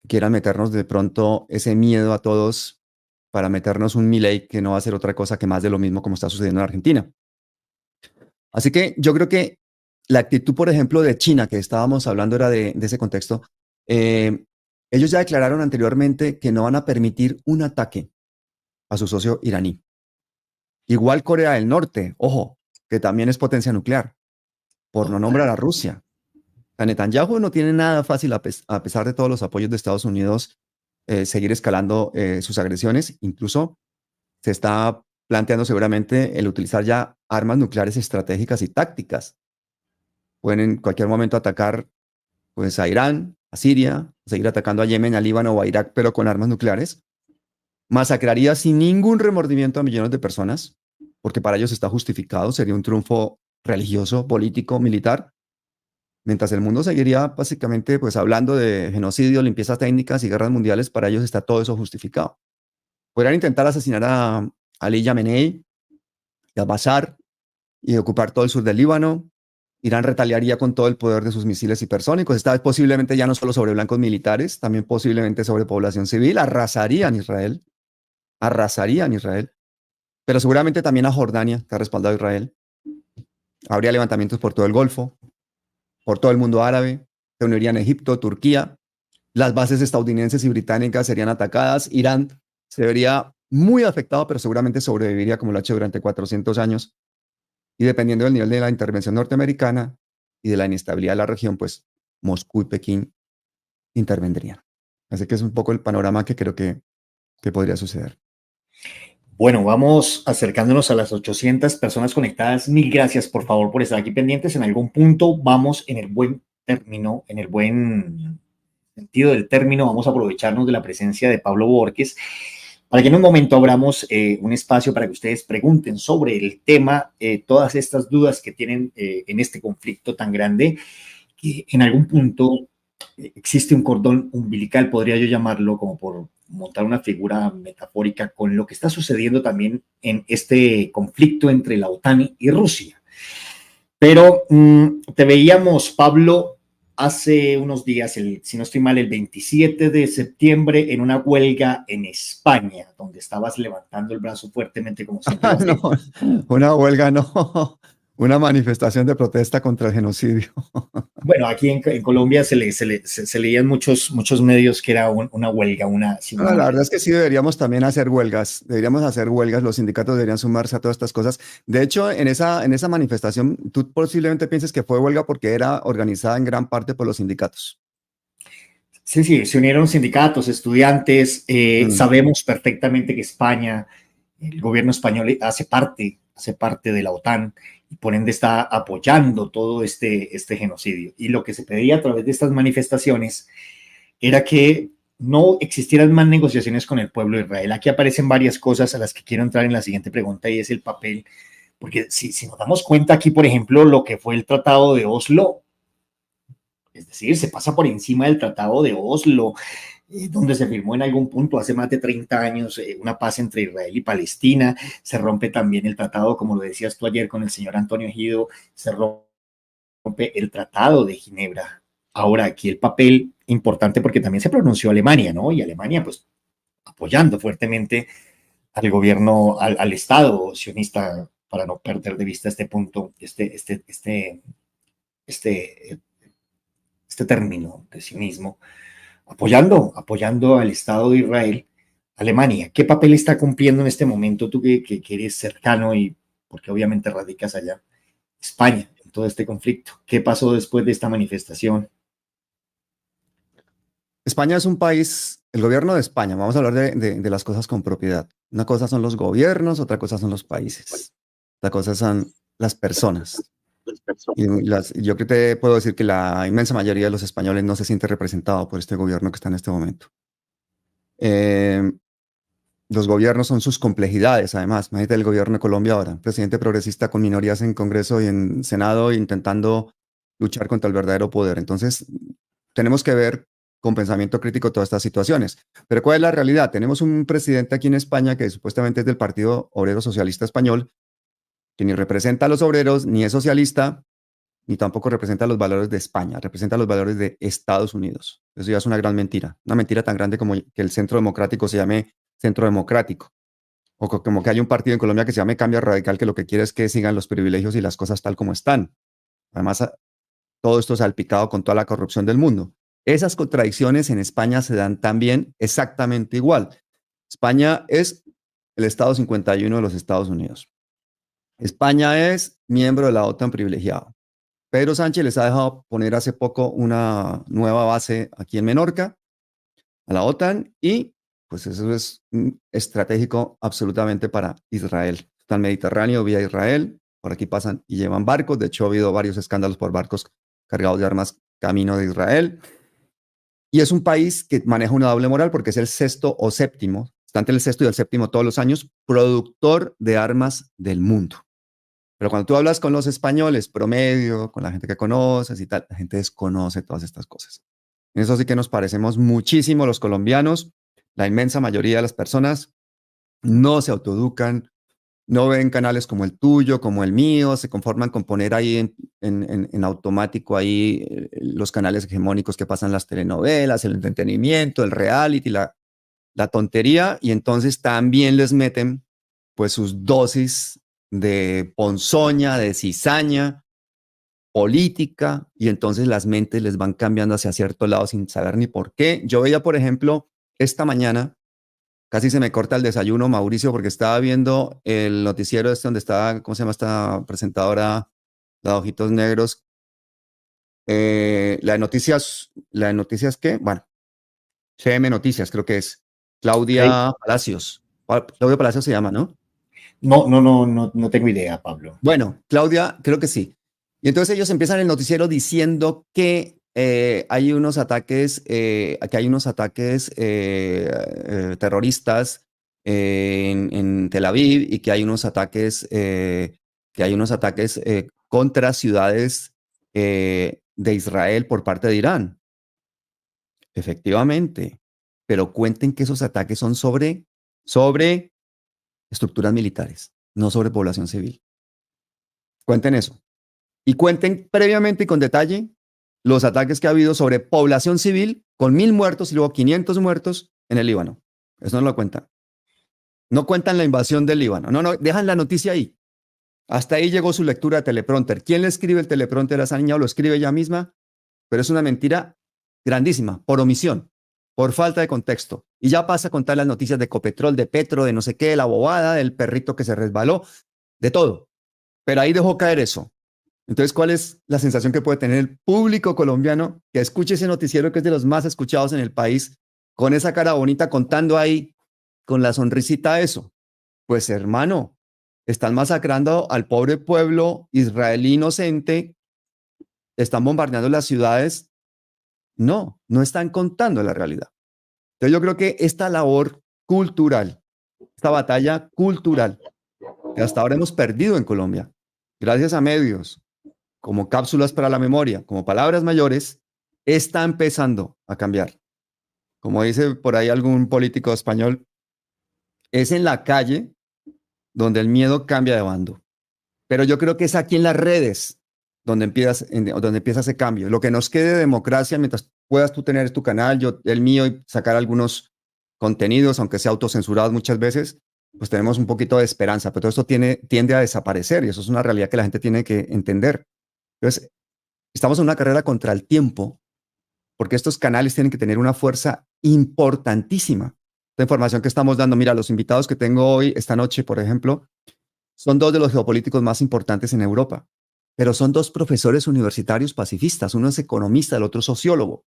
quieran meternos de pronto ese miedo a todos para meternos un Milei que no va a ser otra cosa que más de lo mismo como está sucediendo en Argentina. Así que yo creo que la actitud, por ejemplo, de China, que estábamos hablando era de ese contexto, eh, ellos ya declararon anteriormente que no van a permitir un ataque a su socio iraní. Igual Corea del Norte, ojo, que también es potencia nuclear, por no nombrar a Rusia. O sea, Netanyahu no tiene nada fácil, a pesar de todos los apoyos de Estados Unidos, seguir escalando sus agresiones. Incluso se está planteando seguramente el utilizar ya armas nucleares estratégicas y tácticas. Pueden en cualquier momento atacar pues, a Irán, a Siria, seguir atacando a Yemen, a Líbano o a Irak, pero con armas nucleares. Masacraría sin ningún remordimiento a millones de personas, porque para ellos está justificado, sería un triunfo religioso, político, militar, mientras el mundo seguiría básicamente pues hablando de genocidio, limpiezas técnicas y guerras mundiales, para ellos está todo eso justificado. Podrían intentar asesinar a Ali Khamenei y a Bashar y ocupar todo el sur del Líbano. Irán retaliaría con todo el poder de sus misiles hipersónicos, esta vez posiblemente ya no solo sobre blancos militares, también posiblemente sobre población civil, arrasarían Israel, pero seguramente también a Jordania, que ha respaldado a Israel. Habría levantamientos por todo el Golfo, por todo el mundo árabe, se unirían Egipto, Turquía, las bases estadounidenses y británicas serían atacadas, Irán se vería muy afectado, pero seguramente sobreviviría como lo ha hecho durante 400 años. Y dependiendo del nivel de la intervención norteamericana y de la inestabilidad de la región, pues Moscú y Pekín intervendrían. Así que es un poco el panorama que creo que podría suceder. Bueno, vamos acercándonos a las 800 personas conectadas. Mil gracias, por favor, por estar aquí pendientes. En algún punto vamos en el buen término, en el buen sentido del término, vamos a aprovecharnos de la presencia de Pablo Borges para que en un momento abramos un espacio para que ustedes pregunten sobre el tema, todas estas dudas que tienen en este conflicto tan grande, que en algún punto existe un cordón umbilical, podría yo llamarlo, como por montar una figura metafórica con lo que está sucediendo también en este conflicto entre la OTAN y Rusia. Pero te veíamos, Pablo, hace unos días, si no estoy mal, el 27 de septiembre, en una huelga en España, donde estabas levantando el brazo fuertemente, como siempre. No, una huelga no, una manifestación de protesta contra el genocidio. Bueno, aquí en Colombia se leían muchos medios que era una huelga, No, la verdad es que sí deberíamos también hacer huelgas, los sindicatos deberían sumarse a todas estas cosas. De hecho, en esa manifestación, tú posiblemente pienses que fue huelga porque era organizada en gran parte por los sindicatos. Sí, se unieron sindicatos, estudiantes, sabemos perfectamente que España, el gobierno español hace parte de la OTAN y por ende está apoyando todo este genocidio. Y lo que se pedía a través de estas manifestaciones era que no existieran más negociaciones con el pueblo de Israel. Aquí aparecen varias cosas a las que quiero entrar en la siguiente pregunta y es el papel, porque si nos damos cuenta aquí, por ejemplo, lo que fue el Tratado de Oslo, es decir, se pasa por encima del Tratado de Oslo, donde se firmó en algún punto hace más de 30 años una paz entre Israel y Palestina. Se rompe también el tratado, como lo decías tú ayer con el señor Antonio Ejido, se rompe el Tratado de Ginebra. Ahora, aquí el papel importante porque también se pronunció Alemania, ¿no? Y Alemania, pues, apoyando fuertemente al gobierno, al Estado sionista, para no perder de vista este punto, este término de sionismo, apoyando al Estado de Israel. Alemania, ¿qué papel está cumpliendo en este momento tú que eres cercano y porque obviamente radicas allá? España, en todo este conflicto. ¿Qué pasó después de esta manifestación? España es un país, el gobierno de España, vamos a hablar de las cosas con propiedad. Una cosa son los gobiernos, otra cosa son los países, otra cosa son las personas. Yo creo que te puedo decir que la inmensa mayoría de los españoles no se siente representado por este gobierno que está en este momento. Los gobiernos son sus complejidades, además. Imagínate el gobierno de Colombia ahora, presidente progresista con minorías en Congreso y en Senado intentando luchar contra el verdadero poder. Entonces, tenemos que ver con pensamiento crítico todas estas situaciones. Pero ¿cuál es la realidad? Tenemos un presidente aquí en España que supuestamente es del Partido Obrero Socialista Español, que ni representa a los obreros, ni es socialista, ni tampoco representa los valores de España, representa los valores de Estados Unidos. Eso ya es una gran mentira, una mentira tan grande como que el Centro Democrático se llame Centro Democrático. como que hay un partido en Colombia que se llama Cambio Radical que lo que quiere es que sigan los privilegios y las cosas tal como están. Además, todo esto salpicado con toda la corrupción del mundo. Esas contradicciones en España se dan también exactamente igual. España es el Estado 51 de los Estados Unidos. España es miembro de la OTAN privilegiado. Pedro Sánchez les ha dejado poner hace poco una nueva base aquí en Menorca, a la OTAN, y pues eso es estratégico absolutamente para Israel. Está el Mediterráneo vía Israel, por aquí pasan y llevan barcos. De hecho, ha habido varios escándalos por barcos cargados de armas camino de Israel. Y es un país que maneja una doble moral porque es el sexto o séptimo, está entre el sexto y el séptimo todos los años, productor de armas del mundo. Pero cuando tú hablas con los españoles promedio, con la gente que conoces y tal, la gente desconoce todas estas cosas. En eso sí que nos parecemos muchísimo los colombianos. La inmensa mayoría de las personas no se autoeducan, no ven canales como el tuyo, como el mío, se conforman con poner ahí en automático ahí los canales hegemónicos que pasan las telenovelas, el entretenimiento, el reality, la tontería, y entonces también les meten pues sus dosis de ponzoña, de cizaña política, y entonces las mentes les van cambiando hacia cierto lado sin saber ni por qué. Yo veía, por ejemplo, esta mañana, casi se me corta el desayuno, Mauricio, porque estaba viendo el noticiero este donde estaba, ¿cómo se llama esta presentadora? La de Ojitos Negros. La de noticias, ¿qué? Bueno, CM Noticias, creo que es. Sí. Claudia Palacios. Claudia Palacios se llama, ¿no? No tengo idea, Pablo. Bueno, Claudia, creo que sí. Y entonces ellos empiezan el noticiero diciendo que que hay unos ataques terroristas en Tel Aviv y que hay unos ataques contra ciudades de Israel por parte de Irán. Efectivamente, pero cuenten que esos ataques son sobre estructuras militares, no sobre población civil. Cuenten eso. Y cuenten previamente y con detalle los ataques que ha habido sobre población civil con 1.000 muertos y luego 500 muertos en el Líbano. Eso no lo cuentan. No cuentan la invasión del Líbano. No, dejan la noticia ahí. Hasta ahí llegó su lectura de teleprompter. ¿Quién le escribe el teleprompter a esa niña o lo escribe ella misma? Pero es una mentira grandísima, por omisión, por falta de contexto. Y ya pasa a contar las noticias de Ecopetrol, de Petro, de no sé qué, de la bobada, del perrito que se resbaló, de todo. Pero ahí dejó caer eso. Entonces, ¿cuál es la sensación que puede tener el público colombiano que escuche ese noticiero que es de los más escuchados en el país, con esa cara bonita contando ahí, con la sonrisita eso? Pues hermano, están masacrando al pobre pueblo israelí inocente, están bombardeando las ciudades. No están contando la realidad. Entonces yo creo que esta labor cultural, esta batalla cultural que hasta ahora hemos perdido en Colombia, gracias a medios como cápsulas para la memoria, como palabras mayores, está empezando a cambiar. Como dice por ahí algún político español, es en la calle donde el miedo cambia de bando. Pero yo creo que es aquí en las redes donde empieza ese cambio. Lo que nos quede de democracia, mientras puedas tú tener tu canal, yo el mío, y sacar algunos contenidos, aunque sea autocensurados muchas veces, pues tenemos un poquito de esperanza. Pero todo esto tiende a desaparecer y eso es una realidad que la gente tiene que entender. Entonces, estamos en una carrera contra el tiempo porque estos canales tienen que tener una fuerza importantísima. La información que estamos dando, mira, los invitados que tengo hoy, esta noche, por ejemplo, son dos de los geopolíticos más importantes en Europa, pero son dos profesores universitarios pacifistas, uno es economista, el otro sociólogo.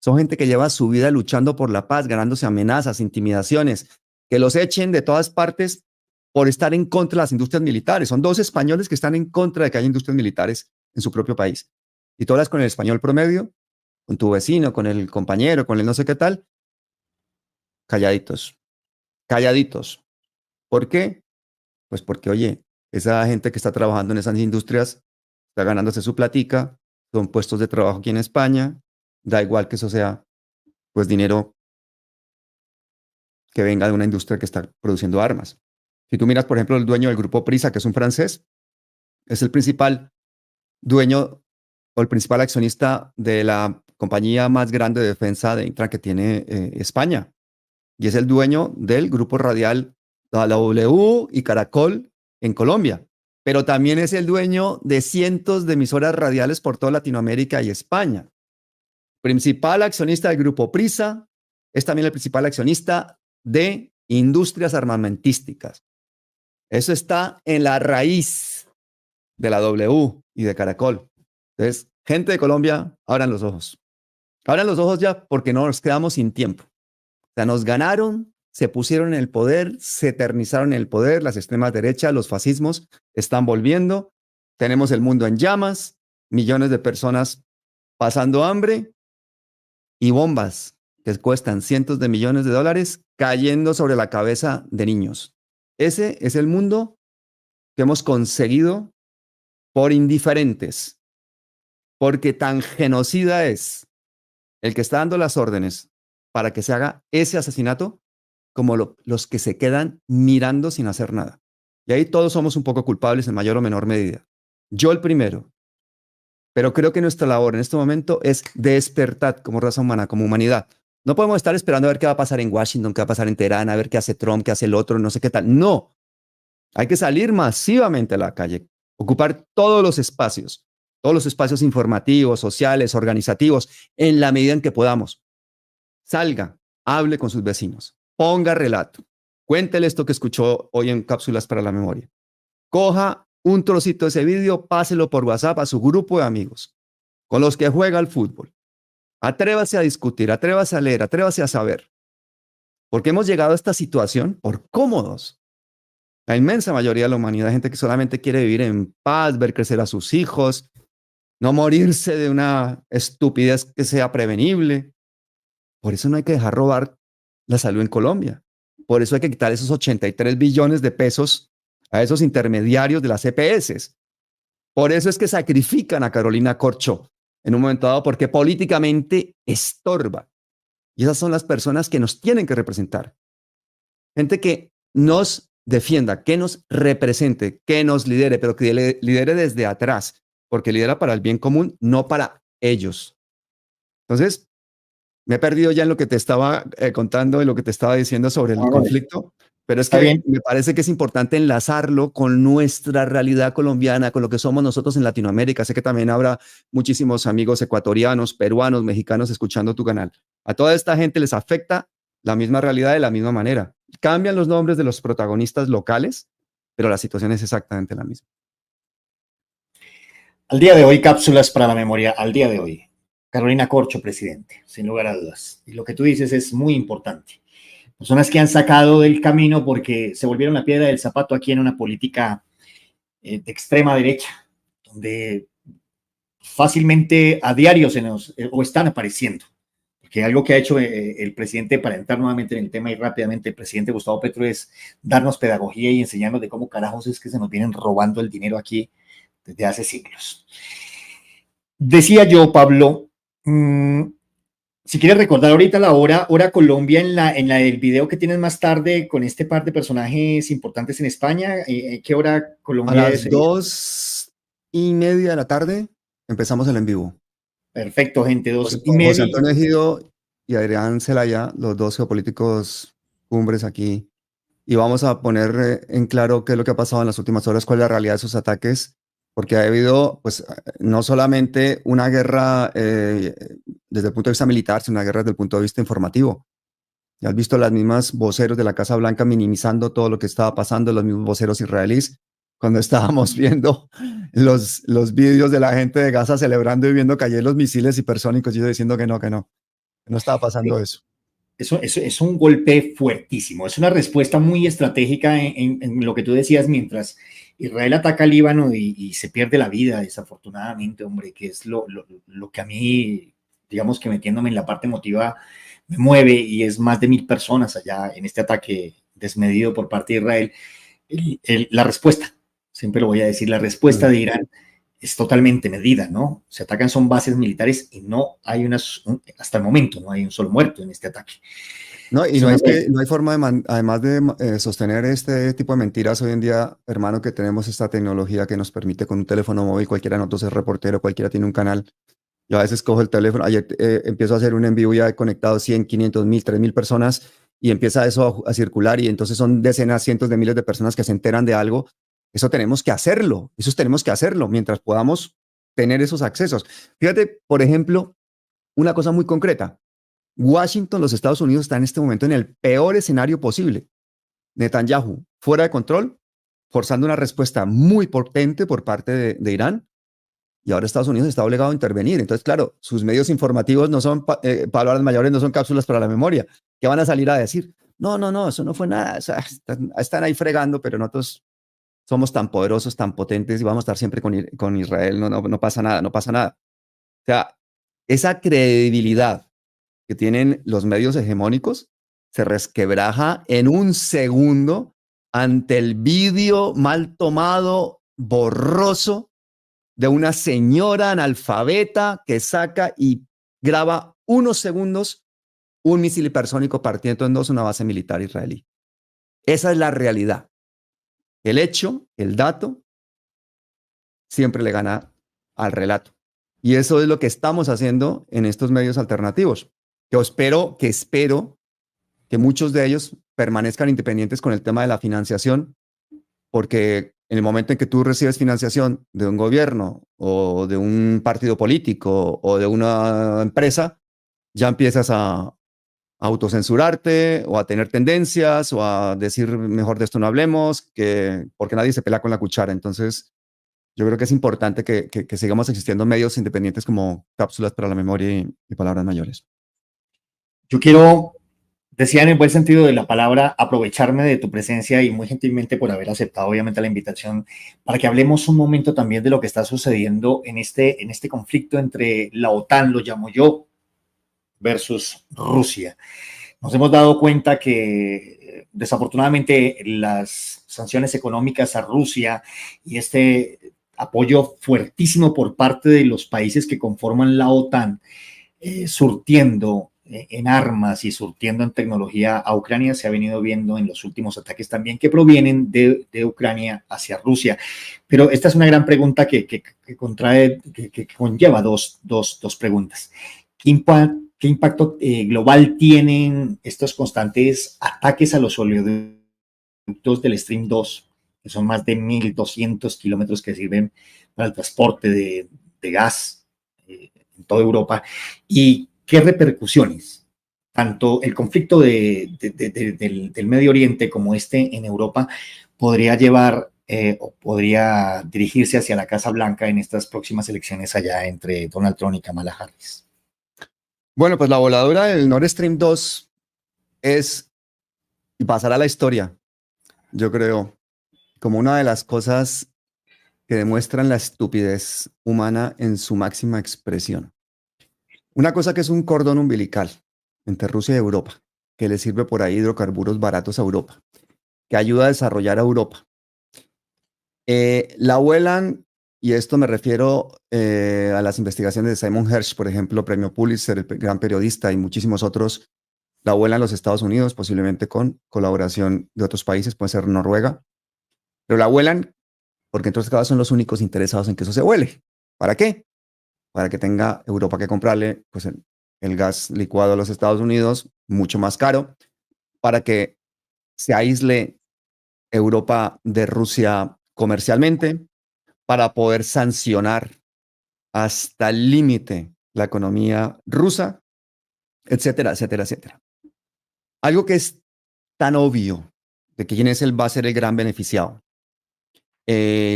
Son gente que lleva su vida luchando por la paz, ganándose amenazas, intimidaciones, que los echen de todas partes por estar en contra de las industrias militares. Son dos españoles que están en contra de que haya industrias militares en su propio país. Y tú hablas con el español promedio, con tu vecino, con el compañero, con el no sé qué tal, calladitos, calladitos. ¿Por qué? Pues porque, oye, esa gente que está trabajando en esas industrias está ganándose su platica, son puestos de trabajo aquí en España, da igual que eso sea, pues, dinero que venga de una industria que está produciendo armas. Si tú miras, por ejemplo, el dueño del grupo Prisa, que es un francés, es el principal dueño o el principal accionista de la compañía más grande de defensa de Intran que tiene España. Y es el dueño del grupo radial la W y Caracol en Colombia, pero también es el dueño de cientos de emisoras radiales por toda Latinoamérica y España. Principal accionista del Grupo Prisa, es también el principal accionista de industrias armamentísticas. Eso está en la raíz de la W y de Caracol. Entonces, gente de Colombia, abran los ojos. Abran los ojos ya porque no nos quedamos sin tiempo. O sea, nos ganaron, se pusieron en el poder, se eternizaron en el poder, las extremas derechas, los fascismos están volviendo, tenemos el mundo en llamas, millones de personas pasando hambre y bombas que cuestan cientos de millones de dólares cayendo sobre la cabeza de niños. Ese es el mundo que hemos conseguido por indiferentes, porque tan genocida es el que está dando las órdenes para que se haga ese asesinato como los que se quedan mirando sin hacer nada. Y ahí todos somos un poco culpables en mayor o menor medida. Yo el primero. Pero creo que nuestra labor en este momento es despertar como raza humana, como humanidad. No podemos estar esperando a ver qué va a pasar en Washington, qué va a pasar en Teherán, a ver qué hace Trump, qué hace el otro, no sé qué tal. No. Hay que salir masivamente a la calle, ocupar todos los espacios informativos, sociales, organizativos, en la medida en que podamos. Salga, hable con sus vecinos, ponga relato, cuéntele esto que escuchó hoy en Cápsulas para la Memoria. Coja un trocito de ese vídeo, páselo por WhatsApp a su grupo de amigos, con los que juega al fútbol. Atrévase a discutir, atrévase a leer, atrévase a saber. Porque hemos llegado a esta situación por cómodos. La inmensa mayoría de la humanidad, gente que solamente quiere vivir en paz, ver crecer a sus hijos, no morirse de una estupidez que sea prevenible. Por eso no hay que dejar robar la salud en Colombia. Por eso hay que quitar esos 83 billones de pesos a esos intermediarios de las EPS. Por eso es que sacrifican a Carolina Corcho en un momento dado, porque políticamente estorba. Y esas son las personas que nos tienen que representar. Gente que nos defienda, que nos represente, que nos lidere, pero que lidere desde atrás, porque lidera para el bien común, no para ellos. Entonces, me he perdido ya en lo que te estaba contando y lo que te estaba diciendo sobre el conflicto, pero es que me parece que es importante enlazarlo con nuestra realidad colombiana, con lo que somos nosotros en Latinoamérica. Sé que también habrá muchísimos amigos ecuatorianos, peruanos, mexicanos escuchando tu canal. A toda esta gente les afecta la misma realidad de la misma manera. Cambian los nombres de los protagonistas locales, pero la situación es exactamente la misma. Al día de hoy, Cápsulas para la Memoria, al día de hoy, Carolina Corcho, presidente, sin lugar a dudas. Y lo que tú dices es muy importante. Personas que han sacado del camino porque se volvieron la piedra del zapato aquí en una política de extrema derecha, donde fácilmente a diario o están apareciendo. Porque algo que ha hecho el presidente, para entrar nuevamente en el tema y rápidamente, el presidente Gustavo Petro, es darnos pedagogía y enseñarnos de cómo carajos es que se nos vienen robando el dinero aquí desde hace siglos. Decía yo, Pablo, si quieres recordar ahorita la hora Colombia en la del video que tienes más tarde con este par de personajes importantes en España, ¿qué hora Colombia es? A las 2:30 de la tarde empezamos el en vivo. Perfecto, gente, 2:30. José Antonio Ejido y Adrián Celaya, los dos geopolíticos cumbres aquí, y vamos a poner en claro qué es lo que ha pasado en las últimas horas, cuál es la realidad de esos ataques, porque ha habido, pues, no solamente una guerra desde el punto de vista militar, sino una guerra desde el punto de vista informativo. Ya has visto las mismas voceros de la Casa Blanca minimizando todo lo que estaba pasando, los mismos voceros israelíes, cuando estábamos viendo los vídeos de la gente de Gaza celebrando y viendo caer los misiles hipersónicos, y yo diciendo que no estaba pasando eso. Eso es un golpe fuertísimo, es una respuesta muy estratégica en lo que tú decías, mientras Israel ataca al Líbano y se pierde la vida, desafortunadamente, hombre, que es lo que a mí, digamos que metiéndome en la parte emotiva, me mueve, y es más de 1,000 personas allá en este ataque desmedido por parte de Israel. La respuesta, siempre lo voy a decir, la respuesta de Irán es totalmente medida, ¿no? Se atacan, son bases militares y no hay hasta el momento, no hay un solo muerto en este ataque. No, y no hay forma además de sostener este tipo de mentiras hoy en día, hermano, que tenemos esta tecnología que nos permite con un teléfono móvil, cualquiera de nosotros es reportero, cualquiera tiene un canal. Yo a veces cojo el teléfono, ayer empiezo a hacer un en vivo, ya he conectado 100, 500, 1,000, 3,000 personas, y empieza eso a circular y entonces son decenas, cientos de miles de personas que se enteran de algo. Eso tenemos que hacerlo, mientras podamos tener esos accesos. Fíjate, por ejemplo, una cosa muy concreta. Washington, los Estados Unidos, está en este momento en el peor escenario posible. Netanyahu, fuera de control, forzando una respuesta muy potente por parte de Irán, y ahora Estados Unidos está obligado a intervenir. Entonces, claro, sus medios informativos no son palabras mayores, no son cápsulas para la memoria. ¿Qué van a salir a decir? No, no, no, eso no fue nada. O sea, están ahí fregando, pero nosotros somos tan poderosos, tan potentes y vamos a estar siempre con Israel. No, no, no pasa nada, no pasa nada. O sea, esa credibilidad que tienen los medios hegemónicos se resquebraja en un segundo ante el vídeo mal tomado, borroso, de una señora analfabeta que saca y graba unos segundos un misil hipersónico partiendo en dos una base militar israelí. Esa es la realidad. El hecho, el dato, siempre le gana al relato. Y eso es lo que estamos haciendo en estos medios alternativos. Yo espero que muchos de ellos permanezcan independientes con el tema de la financiación, porque en el momento en que tú recibes financiación de un gobierno o de un partido político o de una empresa, ya empiezas a autocensurarte o a tener tendencias o a decir mejor de esto no hablemos, porque nadie se pelea con la cuchara. Entonces, yo creo que es importante que sigamos existiendo medios independientes como cápsulas para la memoria y palabras mayores. Yo quiero, decía en el buen sentido de la palabra, aprovecharme de tu presencia y muy gentilmente por haber aceptado obviamente la invitación para que hablemos un momento también de lo que está sucediendo en este conflicto entre la OTAN, lo llamo yo, versus Rusia. Nos hemos dado cuenta que desafortunadamente las sanciones económicas a Rusia y este apoyo fuertísimo por parte de los países que conforman la OTAN, surtiendo en armas y surtiendo en tecnología a Ucrania, se ha venido viendo en los últimos ataques también que provienen de Ucrania hacia Rusia. Pero esta es una gran pregunta que conlleva dos preguntas. ¿Qué impacto global tienen estos constantes ataques a los oleoductos del Stream 2, que son más de 1.200 kilómetros que sirven para el transporte de gas en toda Europa? ¿Y qué repercusiones, tanto el conflicto del Medio Oriente como este en Europa, podría llevar o podría dirigirse hacia la Casa Blanca en estas próximas elecciones allá entre Donald Trump y Kamala Harris? Bueno, pues la voladura del Nord Stream 2 es y pasará a la historia, yo creo, como una de las cosas que demuestran la estupidez humana en su máxima expresión. Una cosa que es un cordón umbilical entre Rusia y Europa, que le sirve por ahí hidrocarburos baratos a Europa, que ayuda a desarrollar a Europa. La vuelan, y esto me refiero a las investigaciones de Simon Hersh, por ejemplo, premio Pulitzer, el gran periodista, y muchísimos otros. La vuelan los Estados Unidos, posiblemente con colaboración de otros países, puede ser Noruega, pero la vuelan porque entonces cada son los únicos interesados en que eso se vuele. ¿Para qué? Para que tenga Europa que comprarle pues, el gas licuado a los Estados Unidos, mucho más caro, para que se aísle Europa de Rusia comercialmente, para poder sancionar hasta el límite la economía rusa, etcétera, etcétera, etcétera. Algo que es tan obvio de que quién va a ser el gran beneficiado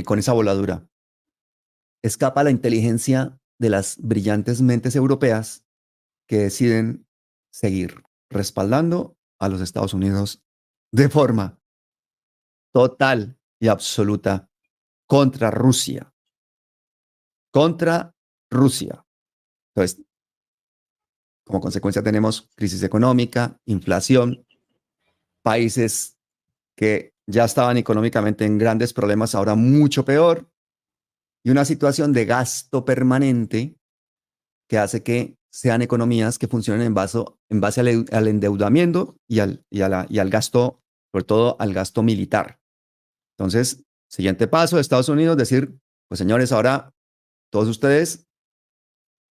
con esa voladura. Escapa la inteligencia de las brillantes mentes europeas que deciden seguir respaldando a los Estados Unidos de forma total y absoluta contra Rusia. Contra Rusia. Entonces, como consecuencia tenemos crisis económica, inflación, países que ya estaban económicamente en grandes problemas, ahora mucho peor, y una situación de gasto permanente que hace que sean economías que funcionen en base al endeudamiento y al gasto, sobre todo al gasto militar. Entonces, siguiente paso de Estados Unidos, decir, pues señores, ahora todos ustedes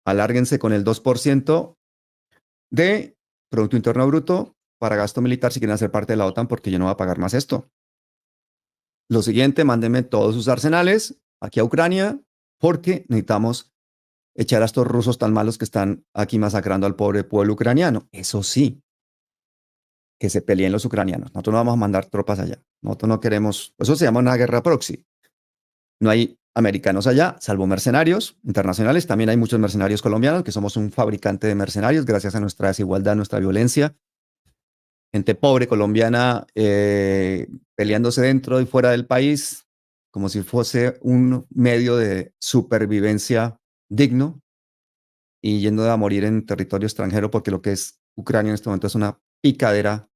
alárguense con el 2% de Producto Interno Bruto para gasto militar si quieren hacer parte de la OTAN porque yo no voy a pagar más esto. Lo siguiente, mándenme todos sus arsenales aquí a Ucrania porque necesitamos echar a estos rusos tan malos que están aquí masacrando al pobre pueblo ucraniano. Eso sí, que se peleen los ucranianos. Nosotros no vamos a mandar tropas allá. Nosotros no queremos, eso se llama una guerra proxy. No hay americanos allá, salvo mercenarios internacionales. También hay muchos mercenarios colombianos, que somos un fabricante de mercenarios gracias a nuestra desigualdad, nuestra violencia. Gente pobre colombiana peleándose dentro y fuera del país, como si fuese un medio de supervivencia digno y yendo a morir en territorio extranjero, porque lo que es Ucrania en este momento es una picadera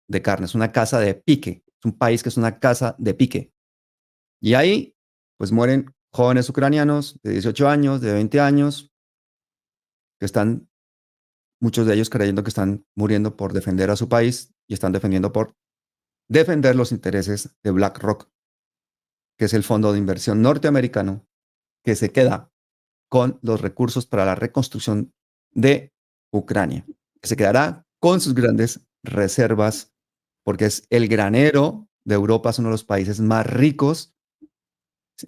de carne, es una casa de pique, es un país que es una casa de pique. Y ahí, pues mueren jóvenes ucranianos de 18 años, de 20 años, que están, muchos de ellos creyendo que están muriendo por defender a su país y están defendiendo por defender los intereses de BlackRock, que es el fondo de inversión norteamericano que se queda con los recursos para la reconstrucción de Ucrania, que se quedará con sus grandes reservas, porque es el granero de Europa, es uno de los países más ricos.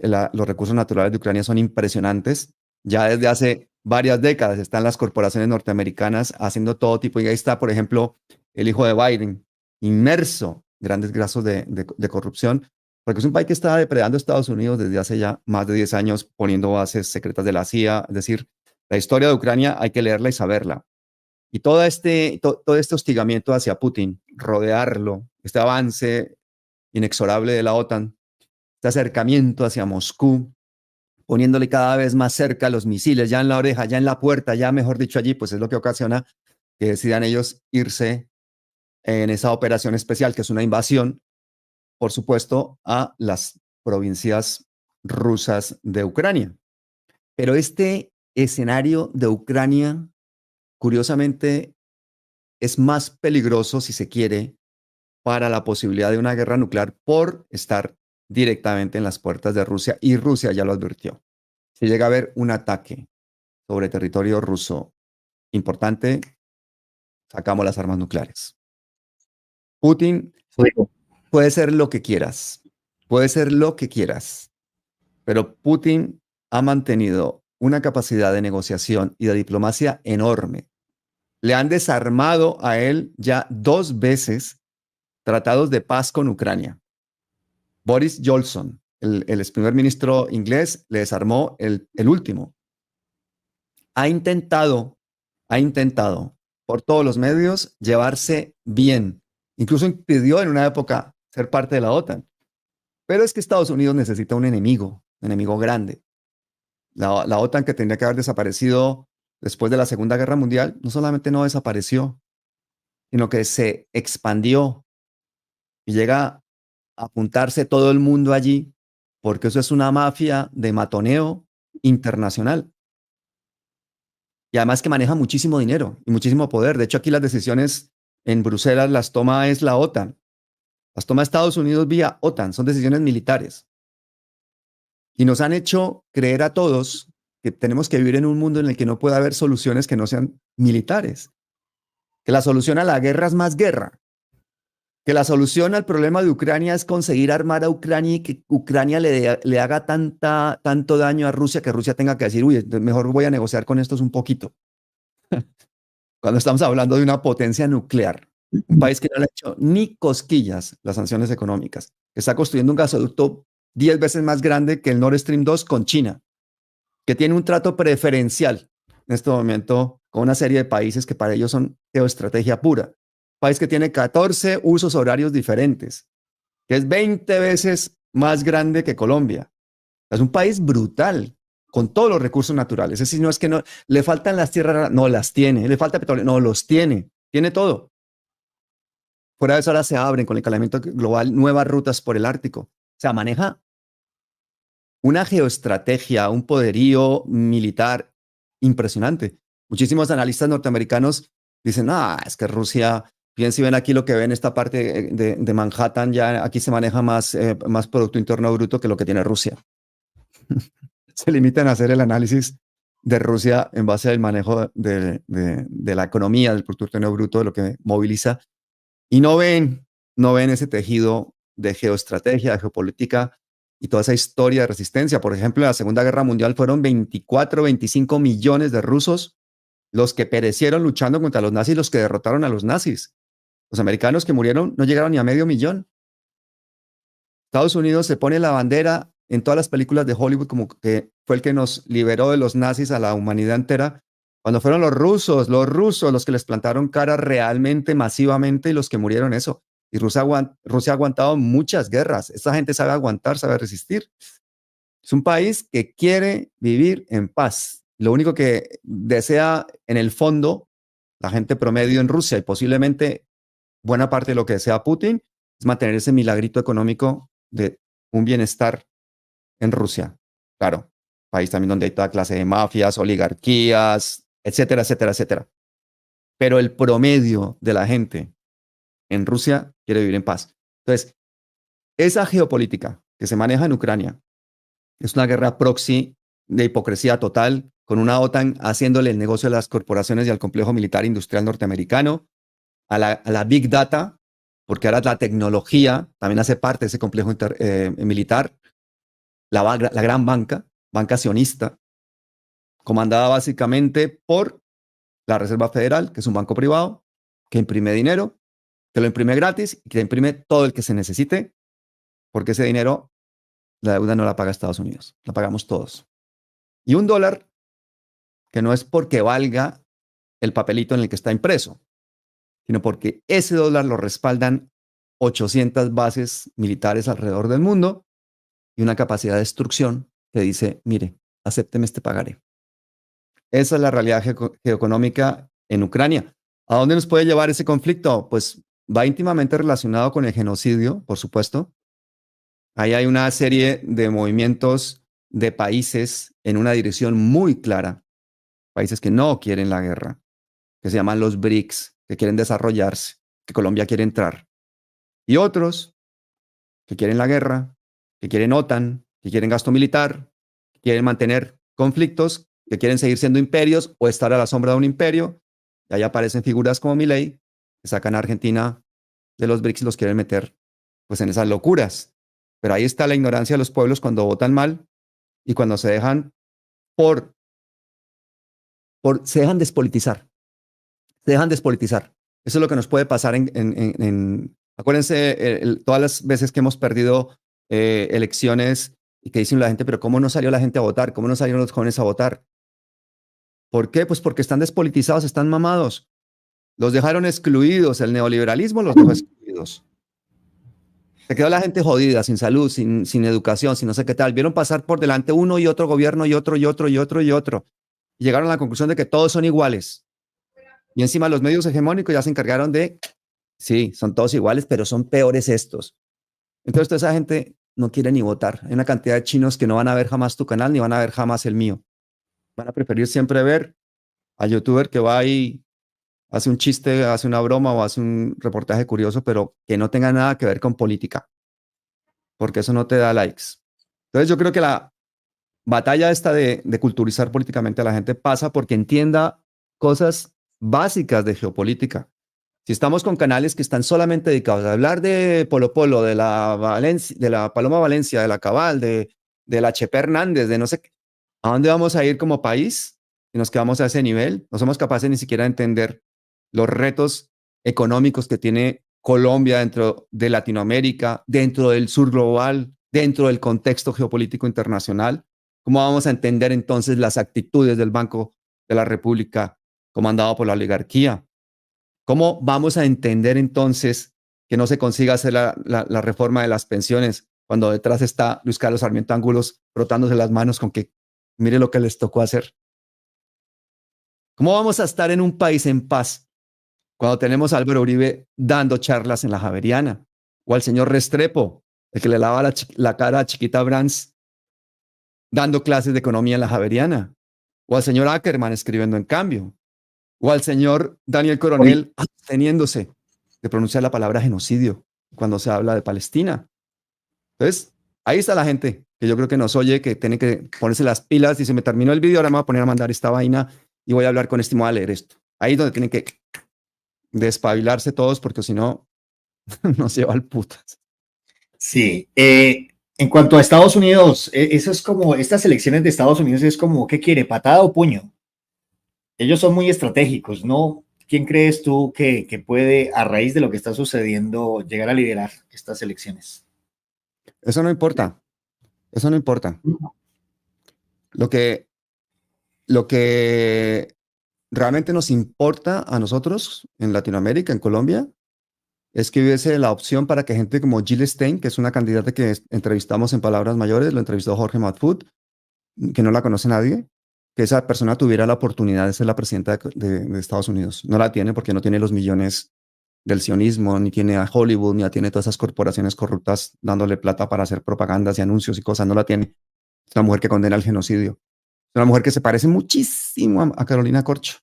Los recursos naturales de Ucrania son impresionantes. Ya desde hace varias décadas están las corporaciones norteamericanas haciendo todo tipo, y ahí está, por ejemplo, el hijo de Biden, inmerso en grandes grasos de corrupción, porque es un país que está depredando a Estados Unidos desde hace ya más de 10 años, poniendo bases secretas de la CIA. Es decir, la historia de Ucrania hay que leerla y saberla. Y todo este hostigamiento hacia Putin, rodearlo, este avance inexorable de la OTAN, este acercamiento hacia Moscú, poniéndole cada vez más cerca los misiles, ya en la oreja, ya en la puerta, ya mejor dicho allí, pues es lo que ocasiona que decidan ellos irse en esa operación especial, que es una invasión, por supuesto, a las provincias rusas de Ucrania. Pero este escenario de Ucrania, curiosamente, es más peligroso, si se quiere, para la posibilidad de una guerra nuclear por estar directamente en las puertas de Rusia, y Rusia ya lo advirtió. Si llega a haber un ataque sobre territorio ruso importante, sacamos las armas nucleares. Putin, puede ser lo que quieras, puede ser lo que quieras, pero Putin ha mantenido una capacidad de negociación y de diplomacia enorme. Le han desarmado a él ya 2 veces tratados de paz con Ucrania. Boris Johnson, el ex primer ministro inglés, le desarmó el último. Ha intentado por todos los medios llevarse bien. Incluso impidió en una época ser parte de la OTAN. Pero es que Estados Unidos necesita un enemigo grande. La OTAN, que tendría que haber desaparecido después de la Segunda Guerra Mundial, no solamente no desapareció, sino que se expandió y llega a apuntarse todo el mundo allí, porque eso es una mafia de matoneo internacional. Y además que maneja muchísimo dinero y muchísimo poder. De hecho, aquí las decisiones en Bruselas las toma es la OTAN. Las toma Estados Unidos vía OTAN. Son decisiones militares. Y nos han hecho creer a todos que tenemos que vivir en un mundo en el que no puede haber soluciones que no sean militares. Que la solución a la guerra es más guerra. Que la solución al problema de Ucrania es conseguir armar a Ucrania y que Ucrania le haga tanto daño a Rusia que Rusia tenga que decir, uy, mejor voy a negociar con estos un poquito. Cuando estamos hablando de una potencia nuclear, un país que no le ha hecho ni cosquillas las sanciones económicas, que está construyendo un gasoducto 10 veces más grande que el Nord Stream 2 con China, que tiene un trato preferencial en este momento con una serie de países que para ellos son geoestrategia pura. País que tiene 14 usos horarios diferentes, que es 20 veces más grande que Colombia. Es un país brutal, con todos los recursos naturales. Es decir, no es que no le faltan las tierras, no las tiene, le falta petróleo, no los tiene todo. Fuera de eso, ahora se abren con el calentamiento global nuevas rutas por el Ártico. O sea, maneja una geoestrategia, un poderío militar impresionante. Muchísimos analistas norteamericanos dicen, es que Rusia, bien si ven aquí lo que ven esta parte de Manhattan, ya aquí se maneja más Producto Interno Bruto que lo que tiene Rusia. Se limitan a hacer el análisis de Rusia en base al manejo de la economía, del Producto Interno Bruto, de lo que moviliza, Y no ven ese tejido de geoestrategia, de geopolítica y toda esa historia de resistencia. Por ejemplo, en la Segunda Guerra Mundial fueron 24, 25 millones de rusos los que perecieron luchando contra los nazis, los que derrotaron a los nazis. Los americanos que murieron no llegaron ni a medio millón. Estados Unidos se pone la bandera en todas las películas de Hollywood como que fue el que nos liberó de los nazis a la humanidad entera, cuando fueron los rusos los que les plantaron cara realmente, masivamente, y los que murieron eso. Y Rusia ha aguantado muchas guerras. Esta gente sabe aguantar, sabe resistir. Es un país que quiere vivir en paz. Lo único que desea en el fondo la gente promedio en Rusia y posiblemente buena parte de lo que desea Putin es mantener ese milagrito económico de un bienestar en Rusia. Claro, país también donde hay toda clase de mafias, oligarquías, etcétera, etcétera, etcétera. Pero el promedio de la gente en Rusia quiere vivir en paz. Entonces, esa geopolítica que se maneja en Ucrania es una guerra proxy de hipocresía total, con una OTAN haciéndole el negocio a las corporaciones y al complejo militar industrial norteamericano, a la Big Data, porque ahora la tecnología también hace parte de ese complejo militar, la gran banca sionista, comandada básicamente por la Reserva Federal, que es un banco privado, que imprime dinero, que lo imprime gratis y que imprime todo el que se necesite, porque ese dinero, la deuda no la paga Estados Unidos, la pagamos todos. Y un dólar, que no es porque valga el papelito en el que está impreso, sino porque ese dólar lo respaldan 800 bases militares alrededor del mundo y una capacidad de destrucción que dice, mire, acépteme este pagaré. Esa es la realidad geoeconómica en Ucrania. ¿A dónde nos puede llevar ese conflicto? Pues va íntimamente relacionado con el genocidio, por supuesto. Ahí hay una serie de movimientos de países en una dirección muy clara, países que no quieren la guerra, que se llaman los BRICS, que quieren desarrollarse, que Colombia quiere entrar, y otros que quieren la guerra, que quieren OTAN, que quieren gasto militar, que quieren mantener conflictos, que quieren seguir siendo imperios o estar a la sombra de un imperio. Y ahí aparecen figuras como Milei, que sacan a Argentina de los BRICS y los quieren meter pues en esas locuras. Pero ahí está la ignorancia de los pueblos cuando votan mal y cuando se dejan se dejan despolitizar. Se dejan despolitizar. Eso es lo que nos puede pasar acuérdense, todas las veces que hemos perdido elecciones y que dicen la gente, pero ¿cómo no salió la gente a votar? ¿Cómo no salieron los jóvenes a votar? ¿Por qué? Pues porque están despolitizados, están mamados. Los dejaron excluidos, el neoliberalismo los dejó excluidos. Se quedó la gente jodida, sin salud, sin educación, sin no sé qué tal. Vieron pasar por delante uno y otro gobierno y otro y otro y otro y otro. Y llegaron a la conclusión de que todos son iguales. Y encima los medios hegemónicos ya se encargaron de, sí, son todos iguales, pero son peores estos. Entonces toda esa gente no quiere ni votar. Hay una cantidad de chinos que no van a ver jamás tu canal ni van a ver jamás el mío. Van a preferir siempre ver a youtuber que va y hace un chiste, hace una broma o hace un reportaje curioso, pero que no tenga nada que ver con política, porque eso no te da likes. Entonces yo creo que la batalla esta de culturizar políticamente a la gente pasa porque entienda cosas básicas de geopolítica. Si estamos con canales que están solamente dedicados a hablar de Polo Polo, de la Paloma Valencia, de la Cabal, de la Chepe Hernández, de no sé qué, ¿a dónde vamos a ir como país? Si nos quedamos a ese nivel, no somos capaces ni siquiera de entender los retos económicos que tiene Colombia dentro de Latinoamérica, dentro del sur global, dentro del contexto geopolítico internacional. ¿Cómo vamos a entender entonces las actitudes del Banco de la República comandado por la oligarquía? ¿Cómo vamos a entender entonces que no se consiga hacer la reforma de las pensiones cuando detrás está Luis Carlos Sarmiento Angulos frotándose las manos con que mire lo que les tocó hacer? ¿Cómo vamos a estar en un país en paz cuando tenemos a Álvaro Uribe dando charlas en la Javeriana? O al señor Restrepo, el que le lava la cara a Chiquita Brands dando clases de economía en la Javeriana. O al señor Ackerman escribiendo en Cambio. O al señor Daniel Coronel absteniéndose de pronunciar la palabra genocidio cuando se habla de Palestina. Entonces, ahí está la gente que yo creo que nos oye, que tiene que ponerse las pilas. Dice, me terminó el video, ahora me voy a poner a mandar esta vaina y voy a hablar con este y voy a leer esto. Ahí es donde tienen que despabilarse todos, porque si no, Nos lleva al putas. Sí. En cuanto a Estados Unidos, eso es como, estas elecciones de Estados Unidos es como, ¿qué quiere? ¿Patada o puño? Ellos son muy estratégicos, ¿no? ¿Quién crees tú que puede, a raíz de lo que está sucediendo, llegar a liderar estas elecciones? Eso no importa. Eso no importa. Lo que, lo que realmente nos importa a nosotros en Latinoamérica, en Colombia, es que hubiese la opción para que gente como Jill Stein, que es una candidata que entrevistamos en Palabras Mayores, lo entrevistó Jorge Matfut, que no la conoce nadie, que esa persona tuviera la oportunidad de ser la presidenta de Estados Unidos. No la tiene porque no tiene los millones del sionismo, ni tiene a Hollywood, ni tiene todas esas corporaciones corruptas dándole plata para hacer propagandas y anuncios y cosas, no la tiene. Es una mujer que condena el genocidio. Es una mujer que se parece muchísimo a Carolina Corcho.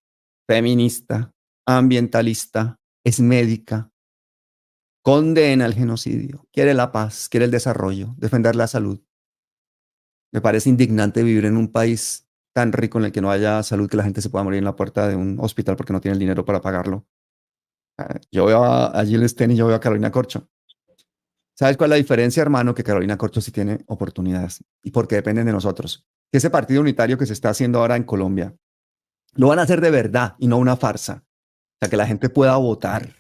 Feminista, ambientalista, es médica, condena el genocidio, quiere la paz, quiere el desarrollo, defender la salud. Me parece indignante vivir en un país tan rico en el que no haya salud, que la gente se pueda morir en la puerta de un hospital porque no tiene el dinero para pagarlo. Yo veo a Jill Stein y yo veo a Carolina Corcho. ¿Sabes cuál es la diferencia, hermano? Que Carolina Corcho sí tiene oportunidades y porque dependen de nosotros. Que ese partido unitario que se está haciendo ahora en Colombia, lo van a hacer de verdad y no una farsa. O sea, que la gente pueda votar,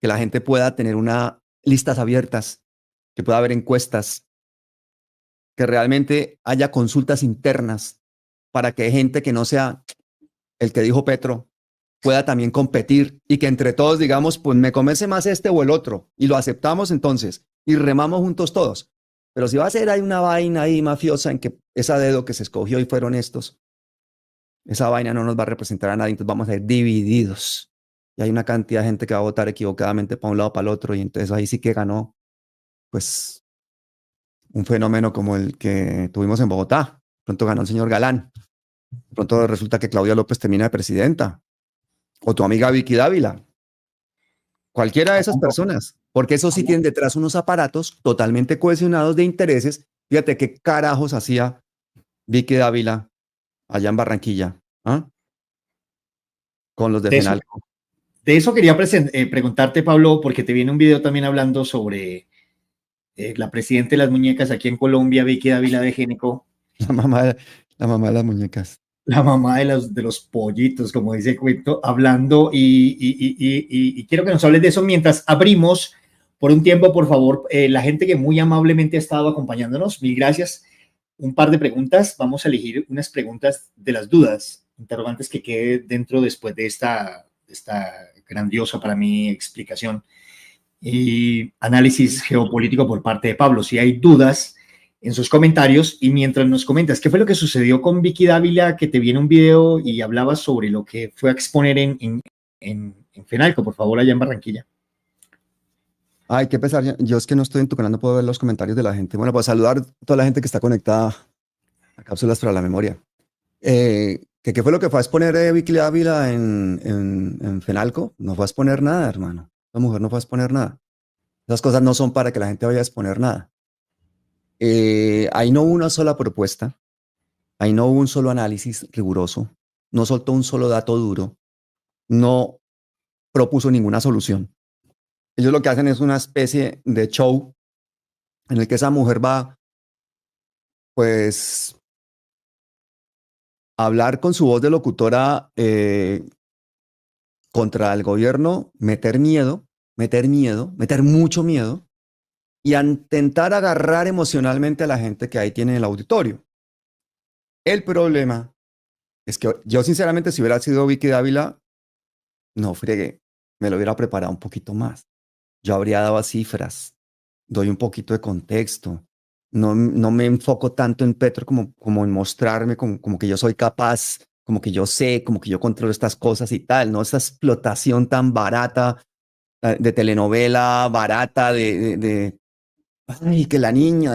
que la gente pueda tener listas abiertas, que pueda haber encuestas, que realmente haya consultas internas para que gente que no sea el que dijo Petro pueda también competir y que entre todos digamos, pues me convence más este o el otro y lo aceptamos entonces y remamos juntos todos. Pero si va a ser ahí una vaina ahí mafiosa en que esa dedo que se escogió y fueron estos, esa vaina no nos va a representar a nadie, entonces vamos a ir divididos. Y hay una cantidad de gente que va a votar equivocadamente para un lado o para el otro y entonces ahí sí que ganó, pues, un fenómeno como el que tuvimos en Bogotá. Pronto ganó el señor Galán. Pronto resulta que Claudia López termina de presidenta. O tu amiga Vicky Dávila. Cualquiera de esas personas. Porque eso sí tienen detrás unos aparatos totalmente cohesionados de intereses. Fíjate qué carajos hacía Vicky Dávila allá en Barranquilla. ¿Ah? Con los de Fenalco. De eso quería preguntarte, Pablo, porque te viene un video también hablando sobre la presidenta de las muñecas aquí en Colombia, Vicky Dávila de Génico. La mamá de las muñecas. La mamá de los pollitos, como dice el cuento, hablando y quiero que nos hables de eso mientras abrimos por un tiempo, por favor, la gente que muy amablemente ha estado acompañándonos, mil gracias. Un par de preguntas, vamos a elegir unas preguntas de las dudas, interrogantes que quede dentro después de esta grandiosa para mí explicación y análisis geopolítico por parte de Pablo. Si hay dudas en sus comentarios y mientras nos comentas qué fue lo que sucedió con Vicky Dávila, que te viene un video y hablabas sobre lo que fue a exponer en Fenalco, por favor, allá en Barranquilla. Ay, qué pesar. Yo es que no estoy en tu canal, no puedo ver los comentarios de la gente. Bueno, pues saludar a toda la gente que está conectada a Cápsulas para la Memoria. ¿Qué fue lo que fue a exponer Vicky Dávila en Fenalco? No fue a exponer nada, hermano. La mujer no fue a exponer nada. Esas cosas no son para que la gente vaya a exponer nada. Ahí no hubo una sola propuesta, ahí no hubo un solo análisis riguroso, no soltó un solo dato duro, no propuso ninguna solución. Ellos lo que hacen es una especie de show en el que esa mujer va, pues, a hablar con su voz de locutora contra el gobierno, meter miedo, meter mucho miedo y a intentar agarrar emocionalmente a la gente que ahí tiene en el auditorio. El problema es que yo sinceramente si hubiera sido Vicky Dávila, no fregué, me lo hubiera preparado un poquito más. Yo habría dado cifras, doy un poquito de contexto, no me enfoco tanto en Petro como en mostrarme como que yo soy capaz, como que yo sé, como que yo controlo estas cosas y tal, ¿no? Esa explotación tan barata de telenovela, barata ay, que la niña,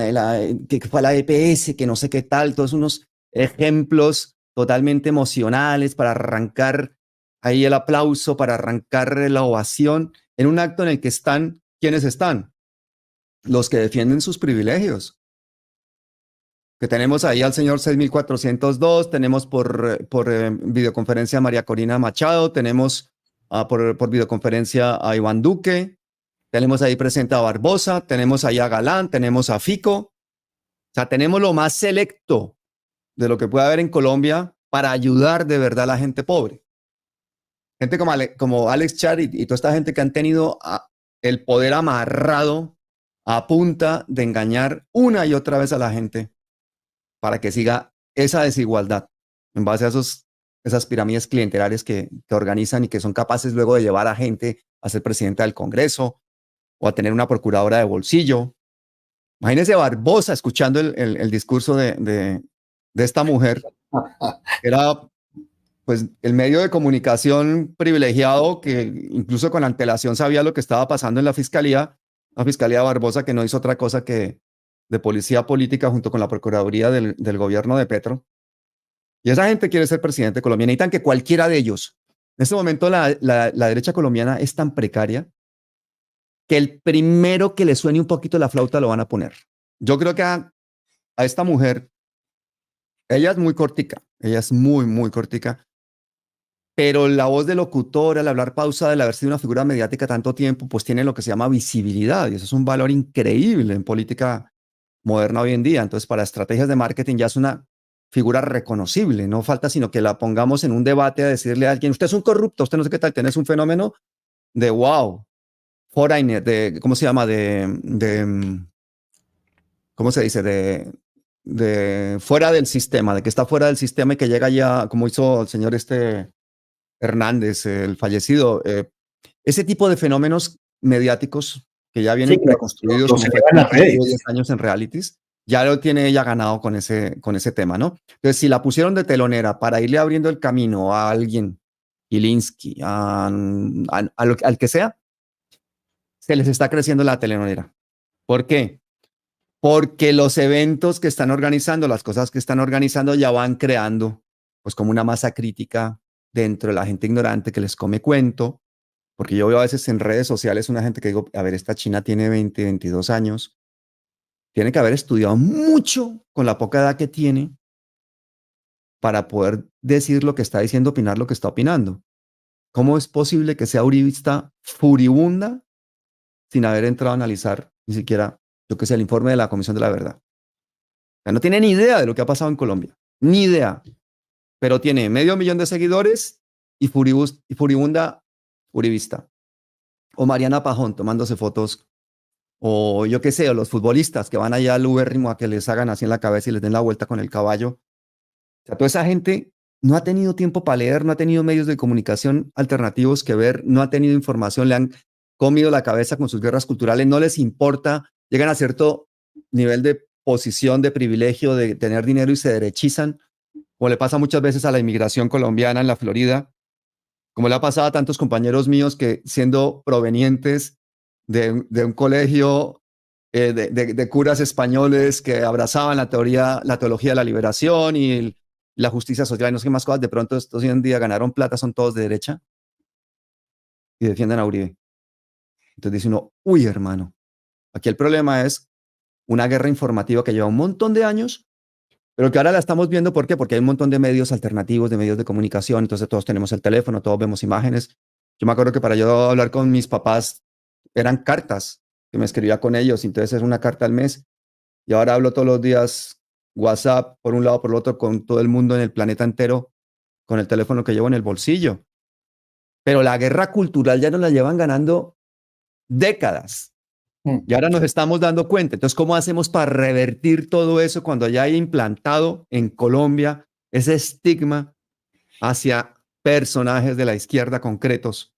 que fue a la EPS, que no sé qué tal, todos unos ejemplos totalmente emocionales para arrancar ahí el aplauso, para arrancar la ovación, en un acto en el que están, ¿quiénes están? Los que defienden sus privilegios. Que tenemos ahí al señor 6402, tenemos por videoconferencia a María Corina Machado, tenemos por videoconferencia a Iván Duque, Tenemos ahí presente a Barbosa, tenemos ahí a Galán, tenemos a Fico. O sea, tenemos lo más selecto de lo que puede haber en Colombia para ayudar de verdad a la gente pobre. Gente como Alex Char y toda esta gente que han tenido el poder amarrado a punta de engañar una y otra vez a la gente para que siga esa desigualdad en base a esas pirámides clientelares que organizan y que son capaces luego de llevar a gente a ser presidenta del Congreso o a tener una procuradora de bolsillo. Imagínense Barbosa escuchando el discurso de esta mujer. Era pues el medio de comunicación privilegiado que incluso con antelación sabía lo que estaba pasando en la fiscalía de Barbosa, que no hizo otra cosa que de policía política junto con la Procuraduría del gobierno de Petro. Y esa gente quiere ser presidente de Colombia. Necesitan que cualquiera de ellos. En este momento la derecha colombiana es tan precaria que el primero que le suene un poquito la flauta lo van a poner. Yo creo que a esta mujer, ella es muy cortica, ella es muy, muy cortica, pero la voz de locutora, al hablar pausada, el haber sido una figura mediática tanto tiempo, pues tiene lo que se llama visibilidad y eso es un valor increíble en política moderna hoy en día. Entonces, para estrategias de marketing ya es una figura reconocible, no falta sino que la pongamos en un debate a decirle a alguien, usted es un corrupto, usted no sé qué tal, tenés un fenómeno de wow, foreigner, ¿cómo se llama? ¿Cómo se dice? De fuera del sistema, de que está fuera del sistema y que llega ya, como hizo el señor Hernández, el fallecido. Ese tipo de fenómenos mediáticos que ya vienen Sí, preconstruidos, como se fue llevan las Trump, que estuvo redes. 10 años en realities, ya lo tiene ella ganado con ese tema, ¿no? Entonces, si la pusieron de telonera para irle abriendo el camino a alguien, Ilinsky, al que sea, se les está creciendo la telonera. ¿Por qué? Porque los eventos que están organizando, las cosas que están organizando ya van creando, pues como una masa crítica dentro de la gente ignorante que les come cuento, porque yo veo a veces en redes sociales una gente que digo, a ver, esta china tiene 20, 22 años, tiene que haber estudiado mucho con la poca edad que tiene para poder decir lo que está diciendo, opinar lo que está opinando. ¿Cómo es posible que sea uribista furibunda sin haber entrado a analizar ni siquiera, yo que sé, el informe de la Comisión de la Verdad? O sea, no tiene ni idea de lo que ha pasado en Colombia, ni idea, pero tiene 500.000 de seguidores y furibunda uribista. O Mariana Pajón tomándose fotos, o yo qué sé, o los futbolistas que van allá al ubérrimo a que les hagan así en la cabeza y les den la vuelta con el caballo. O sea, toda esa gente no ha tenido tiempo para leer, no ha tenido medios de comunicación alternativos que ver, no ha tenido información, le han comido la cabeza con sus guerras culturales, no les importa, llegan a cierto nivel de posición, de privilegio, de tener dinero y se derechizan, como le pasa muchas veces a la inmigración colombiana en la Florida, como le ha pasado a tantos compañeros míos que siendo provenientes de un colegio de curas españoles que abrazaban la teología de la liberación y la justicia social y no sé qué más cosas, de pronto estos hoy en día ganaron plata, son todos de derecha y defienden a Uribe. Entonces dice uno, uy hermano, aquí el problema es una guerra informativa que lleva un montón de años, pero que ahora la estamos viendo. ¿Por qué? Porque hay un montón de medios alternativos, de medios de comunicación, entonces todos tenemos el teléfono, todos vemos imágenes. Yo me acuerdo que para yo hablar con mis papás eran cartas que me escribía con ellos, entonces es una carta al mes, y ahora hablo todos los días WhatsApp, por un lado, por el otro, con todo el mundo en el planeta entero, con el teléfono que llevo en el bolsillo. Pero la guerra cultural ya nos la llevan ganando décadas. Y ahora nos estamos dando cuenta. Entonces, ¿cómo hacemos para revertir todo eso cuando ya haya implantado en Colombia ese estigma hacia personajes de la izquierda concretos,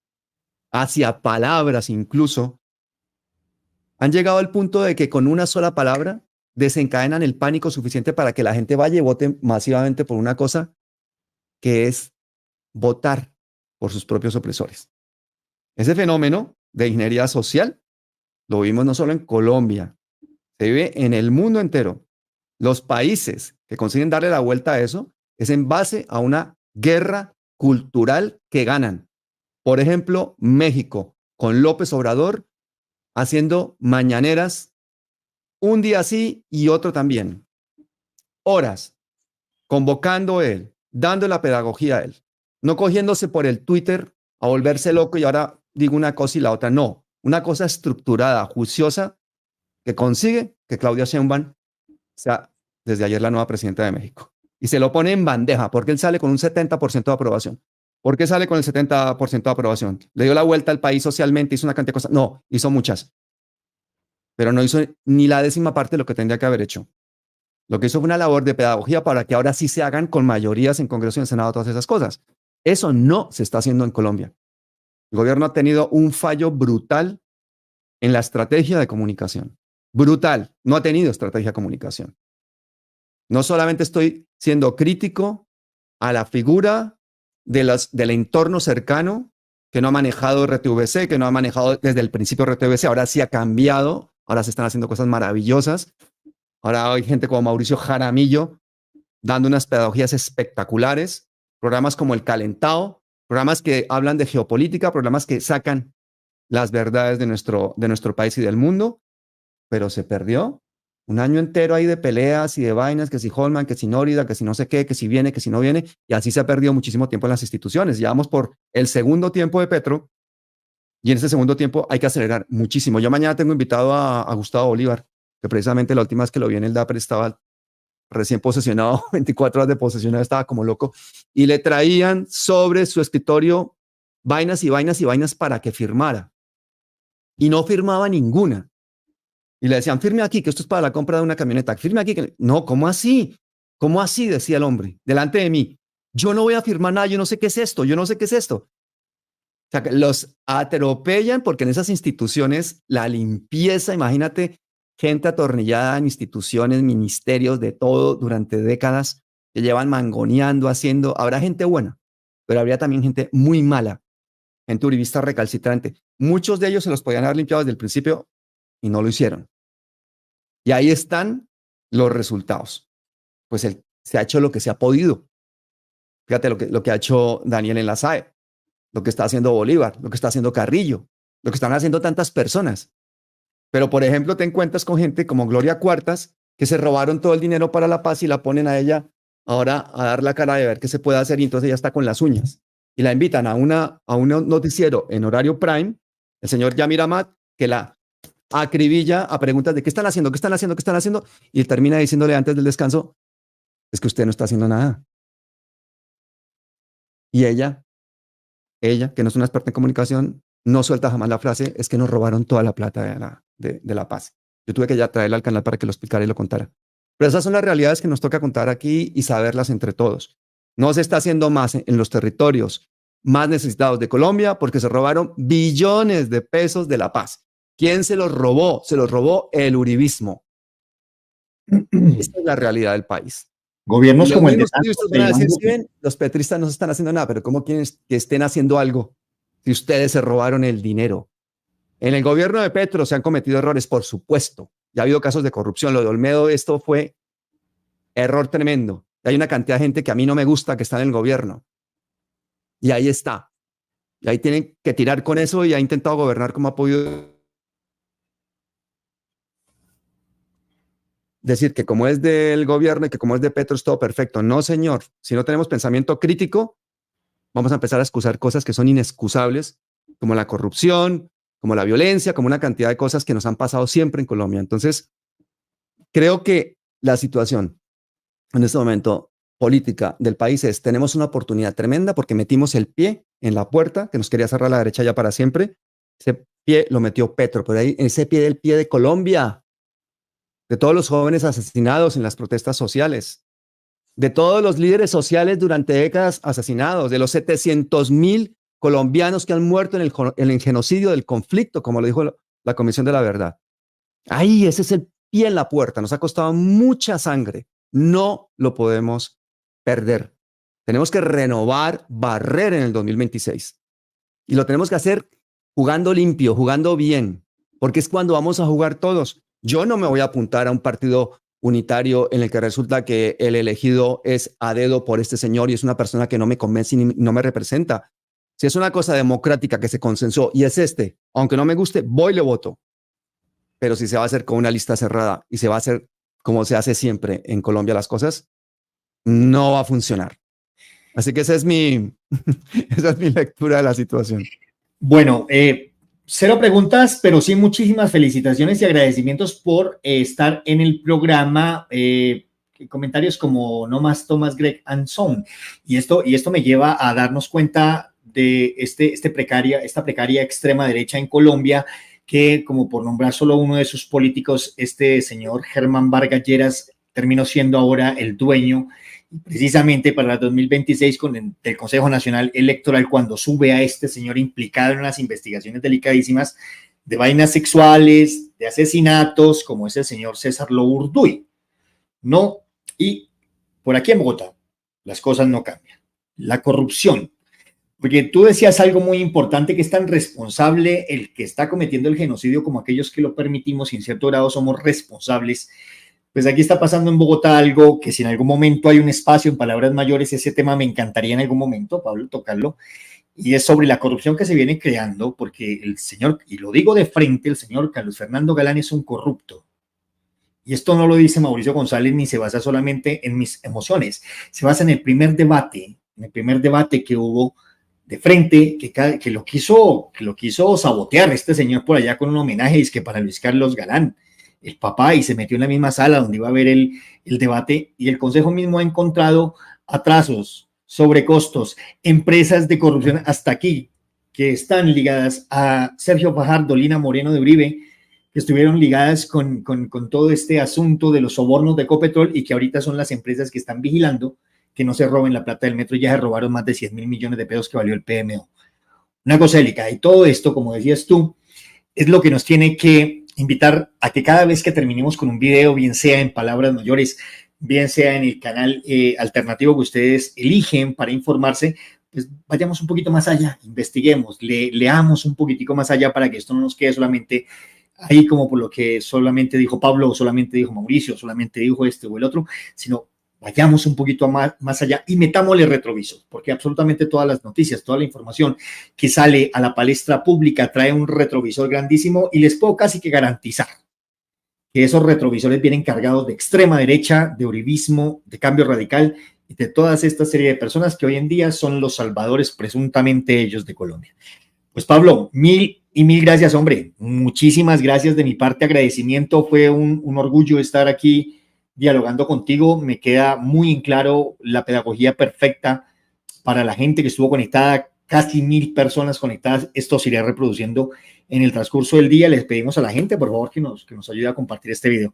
hacia palabras incluso? Han llegado al punto de que con una sola palabra desencadenan el pánico suficiente para que la gente vaya y vote masivamente por una cosa que es votar por sus propios opresores. Ese fenómeno de ingeniería social lo vimos no solo en Colombia, se vive en el mundo entero. Los países que consiguen darle la vuelta a eso es en base a una guerra cultural que ganan. Por ejemplo, México, con López Obrador, haciendo mañaneras un día sí y otro también. Horas, convocando él, dando la pedagogía a él, no cogiéndose por el Twitter a volverse loco y ahora digo una cosa y la otra. No, una cosa estructurada, juiciosa, que consigue que Claudia Sheinbaum sea desde ayer la nueva presidenta de México. Y se lo pone en bandeja, porque él sale con un 70% de aprobación. ¿Por qué sale con el 70% de aprobación? Le dio la vuelta al país socialmente, hizo una cantidad de cosas. No, hizo muchas, pero no hizo ni la 10ª parte de lo que tendría que haber hecho. Lo que hizo fue una labor de pedagogía para que ahora sí se hagan con mayorías en Congreso y en Senado todas esas cosas. Eso no se está haciendo en Colombia. El gobierno ha tenido un fallo brutal en la estrategia de comunicación. Brutal. No ha tenido estrategia de comunicación. No solamente estoy siendo crítico a la figura del entorno cercano que no ha manejado RTVC, que no ha manejado desde el principio RTVC, ahora sí ha cambiado, ahora se están haciendo cosas maravillosas. Ahora hay gente como Mauricio Jaramillo dando unas pedagogías espectaculares, programas como El Calentado, programas que hablan de geopolítica, programas que sacan las verdades de nuestro país y del mundo, pero se perdió un año entero ahí de peleas y de vainas, que si Holman, que si Nórida, que si no sé qué, que si viene, que si no viene, y así se ha perdido muchísimo tiempo en las instituciones. Llevamos por el segundo tiempo de Petro, y en ese segundo tiempo hay que acelerar muchísimo. Yo mañana tengo invitado a Gustavo Bolívar, que precisamente la última vez que lo vi en el DAPRE estaba recién posesionado, 24 horas de posesionado, estaba como loco, y le traían sobre su escritorio vainas y vainas y vainas para que firmara, y no firmaba ninguna. Y le decían, firme aquí, que esto es para la compra de una camioneta. Firme aquí. No, ¿cómo así? ¿Cómo así? Decía el hombre, delante de mí. Yo no voy a firmar nada, yo no sé qué es esto, yo no sé qué es esto. O sea, que los atropellan porque en esas instituciones la limpieza, imagínate, gente atornillada en instituciones, ministerios, de todo, durante décadas, que llevan mangoneando, haciendo. Habrá gente buena, pero habría también gente muy mala, gente uribista recalcitrante. Muchos de ellos se los podían haber limpiado desde el principio y no lo hicieron. Y ahí están los resultados. Pues se ha hecho lo que se ha podido. Fíjate lo que ha hecho Daniel en la SAE, lo que está haciendo Bolívar, lo que está haciendo Carrillo, lo que están haciendo tantas personas. Pero, por ejemplo, te encuentras con gente como Gloria Cuartas, que se robaron todo el dinero para la paz y la ponen a ella ahora a dar la cara de ver qué se puede hacer, y entonces ella está con las uñas. Y la invitan a un noticiero en horario prime, el señor Yamir Amat, que la acribilla a preguntas de qué están haciendo, qué están haciendo, qué están haciendo, y termina diciéndole antes del descanso, es que usted no está haciendo nada. Y ella, que no es una experta en comunicación, no suelta jamás la frase, es que nos robaron toda la plata de la paz. Yo tuve que ya traerla al canal para que lo explicara y lo contara. Pero esas son las realidades que nos toca contar aquí y saberlas entre todos. No se está haciendo más en los territorios más necesitados de Colombia porque se robaron billones de pesos de la paz. ¿Quién se los robó? Se los robó el uribismo. Esta es la realidad del país. Gobiernos los como el de Santos van a decir, si ven, los petristas no se están haciendo nada, pero ¿cómo quieren que estén haciendo algo si ustedes se robaron el dinero? En el gobierno de Petro se han cometido errores, por supuesto. Ya ha habido casos de corrupción. Lo de Olmedo, esto fue error tremendo. Hay una cantidad de gente que a mí no me gusta que está en el gobierno. Y ahí está. Y ahí tienen que tirar con eso, y ha intentado gobernar como ha podido. Decir que como es del gobierno y que como es de Petro es todo perfecto. No, señor. Si no tenemos pensamiento crítico, vamos a empezar a excusar cosas que son inexcusables, como la corrupción, como la violencia, como una cantidad de cosas que nos han pasado siempre en Colombia. Entonces, creo que la situación en este momento política del país es, tenemos una oportunidad tremenda porque metimos el pie en la puerta que nos quería cerrar la derecha ya para siempre. Ese pie lo metió Petro, pero ahí, ese pie del pie de Colombia, de todos los jóvenes asesinados en las protestas sociales, de todos los líderes sociales durante décadas asesinados, de los 700,000 colombianos que han muerto en el genocidio del conflicto, como lo dijo la Comisión de la Verdad. Ahí, ese es el pie en la puerta. Nos ha costado mucha sangre. No lo podemos perder. Tenemos que renovar, barrer en el 2026. Y lo tenemos que hacer jugando limpio, jugando bien, porque es cuando vamos a jugar todos. Yo no me voy a apuntar a un partido unitario en el que resulta que el elegido es a dedo por este señor y es una persona que no me convence y no me representa. Si es una cosa democrática que se consensó y es aunque no me guste, voy y le voto. Pero si se va a hacer con una lista cerrada y se va a hacer como se hace siempre en Colombia las cosas, no va a funcionar. Así que esa es mi lectura de la situación. Bueno, cero preguntas, pero sí muchísimas felicitaciones y agradecimientos por estar en el programa. Comentarios como No Más Thomas, Greg and Son. Y esto me lleva a darnos cuenta de esta precaria extrema derecha en Colombia, que, como por nombrar solo uno de sus políticos, este señor Germán Vargas Lleras terminó siendo ahora el dueño, precisamente para el 2026, con el Consejo Nacional Electoral, cuando sube a este señor implicado en unas investigaciones delicadísimas de vainas sexuales, de asesinatos, como es el señor César Lourduy. No, y por aquí en Bogotá las cosas no cambian. La corrupción, porque tú decías algo muy importante, que es tan responsable el que está cometiendo el genocidio como aquellos que lo permitimos, y en cierto grado somos responsables. Pues aquí está pasando en Bogotá algo que, si en algún momento hay un espacio en palabras mayores, ese tema me encantaría en algún momento, Pablo, tocarlo, y es sobre la corrupción que se viene creando, porque el señor, y lo digo de frente, el señor Carlos Fernando Galán es un corrupto. Y esto no lo dice Mauricio González, ni se basa solamente en mis emociones, se basa en el primer debate que hubo de frente, que lo quiso sabotear este señor por allá con un homenaje, es que para Luis Carlos Galán, el papá, y se metió en la misma sala donde iba a haber el debate, y el Consejo mismo ha encontrado atrasos, sobrecostos, empresas de corrupción hasta aquí, que están ligadas a Sergio Fajardo, Lina Moreno de Uribe, que estuvieron ligadas con todo este asunto de los sobornos de Ecopetrol, y que ahorita son las empresas que están vigilando que no se roben la plata del metro. Ya se robaron más de 100 mil millones de pesos que valió el PMO. Una cosa delicada. Y todo esto, como decías tú, es lo que nos tiene que invitar a que cada vez que terminemos con un video, bien sea en palabras mayores, bien sea en el canal alternativo que ustedes eligen para informarse, pues vayamos un poquito más allá, investiguemos, leamos un poquitico más allá, para que esto no nos quede solamente ahí como por lo que solamente dijo Pablo, o solamente dijo Mauricio, o solamente dijo este o el otro, sino vayamos un poquito más allá y metámosle retrovisor, porque absolutamente todas las noticias, toda la información que sale a la palestra pública trae un retrovisor grandísimo, y les puedo casi que garantizar que esos retrovisores vienen cargados de extrema derecha, de uribismo, de cambio radical, y de toda esta serie de personas que hoy en día son los salvadores, presuntamente ellos, de Colombia. Pues Pablo, mil gracias, hombre. Muchísimas gracias de mi parte, agradecimiento. Fue un orgullo estar aquí dialogando contigo. Me queda muy en claro la pedagogía perfecta para la gente que estuvo conectada, casi 1000 personas conectadas. Esto se irá reproduciendo en el transcurso del día. Les pedimos a la gente, por favor, que nos ayude a compartir este video.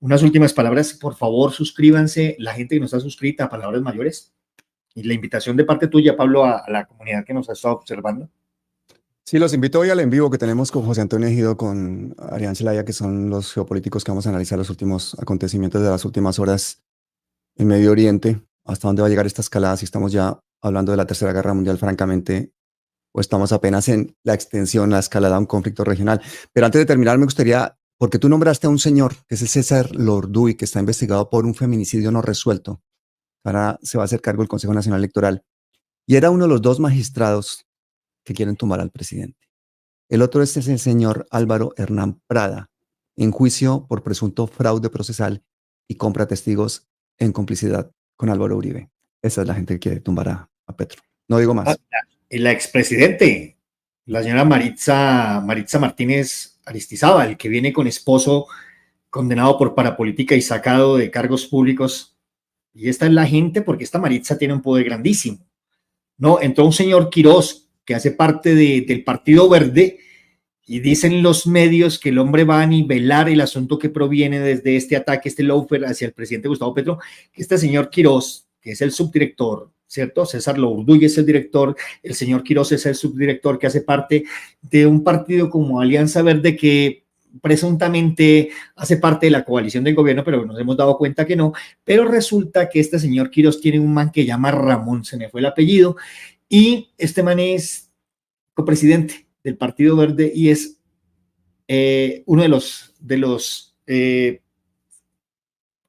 Unas últimas palabras, por favor, suscríbanse, la gente que no está suscrita a Palabras Mayores. Y la invitación de parte tuya, Pablo, a la comunidad que nos ha estado observando. Sí, los invito hoy al en vivo que tenemos con José Antonio Ejido, con Arián Zelaya, que son los geopolíticos que vamos a analizar los últimos acontecimientos de las últimas horas en Medio Oriente, hasta dónde va a llegar esta escalada, si estamos ya hablando de la Tercera Guerra Mundial, francamente, o estamos apenas en la extensión, la escalada a un conflicto regional. Pero antes de terminar, me gustaría, porque tú nombraste a un señor, que es el César Lourduy, que está investigado por un feminicidio no resuelto. Ahora se va a hacer cargo el Consejo Nacional Electoral. Y era uno de los 2 magistrados que quieren tumbar al presidente. El otro es el señor Álvaro Hernán Prada, en juicio por presunto fraude procesal y compra de testigos en complicidad con Álvaro Uribe. Esa es la gente que quiere tumbar a Petro. No digo más. La expresidente, la señora Maritza Martínez Aristizábal, que viene con esposo condenado por parapolítica y sacado de cargos públicos. Y esta es la gente, porque esta Maritza tiene un poder grandísimo. No, entró un señor Quirós, que hace parte del Partido Verde, y dicen los medios que el hombre va a nivelar el asunto que proviene desde este ataque, este lawfare hacia el presidente Gustavo Petro, que este señor Quirós, que es el subdirector, ¿cierto? César Lourduy es el director, el señor Quirós es el subdirector, que hace parte de un partido como Alianza Verde, que presuntamente hace parte de la coalición del gobierno, pero nos hemos dado cuenta que no. Pero resulta que este señor Quirós tiene un man que llama Ramón, se me fue el apellido, y este man es copresidente del Partido Verde, y es uno de los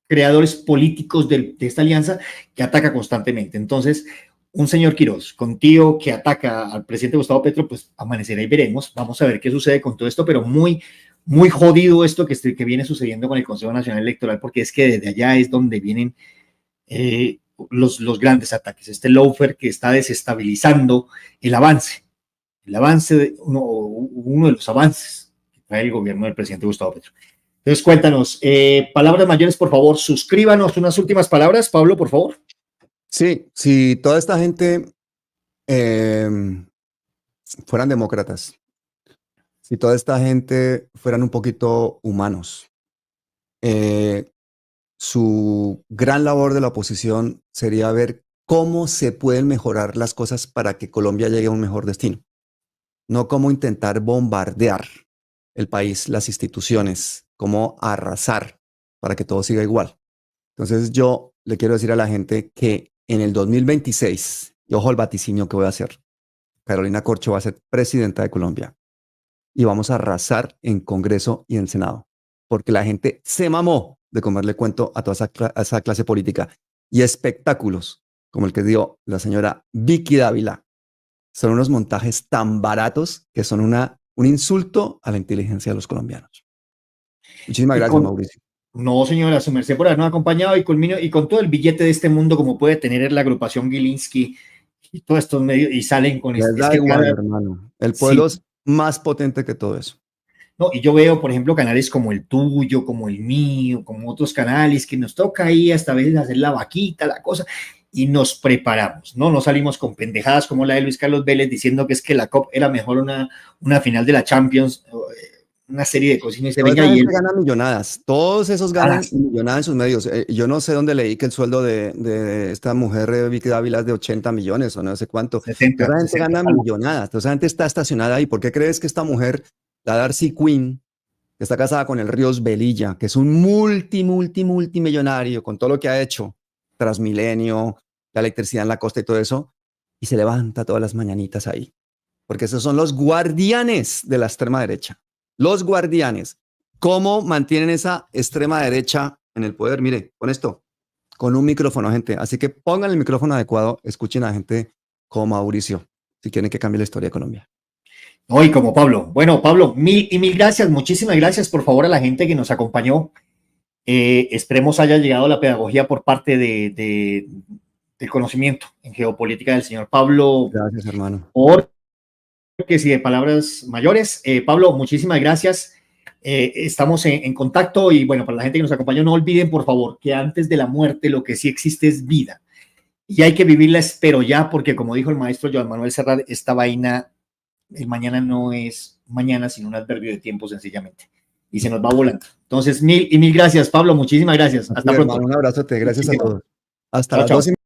creadores políticos de esta alianza, que ataca constantemente. Entonces, un señor Quirós, con tío, que ataca al presidente Gustavo Petro, pues amanecerá y veremos. Vamos a ver qué sucede con todo esto, pero muy jodido esto que viene sucediendo con el Consejo Nacional Electoral, porque es que desde allá es donde vienen los grandes ataques. Este lawfare que está desestabilizando el avance el avance, uno de los avances que trae el gobierno del presidente Gustavo Petro. Entonces, cuéntanos, palabras mayores, por favor, suscríbanos, unas últimas palabras, Pablo, por favor. Sí, si toda esta gente fueran demócratas, si toda esta gente fueran un poquito humanos, su gran labor de la oposición sería ver cómo se pueden mejorar las cosas para que Colombia llegue a un mejor destino, no cómo intentar bombardear el país, las instituciones, cómo arrasar para que todo siga igual. Entonces yo le quiero decir a la gente que en el 2026, y ojo al vaticinio que voy a hacer, Carolina Corcho va a ser presidenta de Colombia y vamos a arrasar en Congreso y en Senado, porque la gente se mamó de comerle cuento a toda esa clase política y espectáculos como el que dio la señora Vicky Dávila. Son unos montajes tan baratos que son un insulto a la inteligencia de los colombianos. Muchísimas gracias, Mauricio. No, señora, su merced por habernos acompañado y con todo el billete de este mundo como puede tener la agrupación Gilinski y todos estos medios y salen con Les da igual, hermano. El pueblo es más potente que todo eso. No, y yo veo, por ejemplo, canales como el tuyo, como el mío, como otros canales que nos toca ahí hasta a veces hacer la vaquita, la cosa, y nos preparamos, ¿no? No salimos con pendejadas como la de Luis Carlos Vélez diciendo que es que la COP era mejor una final de la Champions, una serie de cosas. Y se venga y él gana millonadas, todos esos ganan millonadas en sus medios. Yo no sé dónde leí que el sueldo de esta mujer Vicky Dávila es de 80 millones o no sé cuánto. 70, esa gente gana millonadas, entonces esa gente está estacionada ahí. ¿Por qué crees que esta mujer, la Darcy Quinn, que está casada con el Ríos Velilla, que es un multimillonario con todo lo que ha hecho, Transmilenio, la electricidad en la costa y todo eso, y se levanta todas las mañanitas ahí? Porque esos son los guardianes de la extrema derecha. Los guardianes. ¿Cómo mantienen esa extrema derecha en el poder? Mire, con esto, con un micrófono, gente. Así que pongan el micrófono adecuado, escuchen a gente como Mauricio, si quieren que cambie la historia de Colombia. Hoy como Pablo. Bueno, Pablo, mil gracias, muchísimas gracias por favor a la gente que nos acompañó. Esperemos haya llegado la pedagogía por parte del conocimiento en geopolítica del señor Pablo. Gracias, hermano. Porque si de palabras mayores, Pablo, muchísimas gracias. Estamos en contacto y bueno, para la gente que nos acompañó, no olviden por favor que antes de la muerte lo que sí existe es vida y hay que vivirla, espero ya, porque como dijo el maestro Joan Manuel Serrat, esta vaina, el mañana no es mañana, sino un adverbio de tiempo sencillamente y se nos va volando. Entonces, mil gracias, Pablo, muchísimas gracias. Hasta pronto. Hermano, un abrazote, gracias a todos. Hasta las 2:30.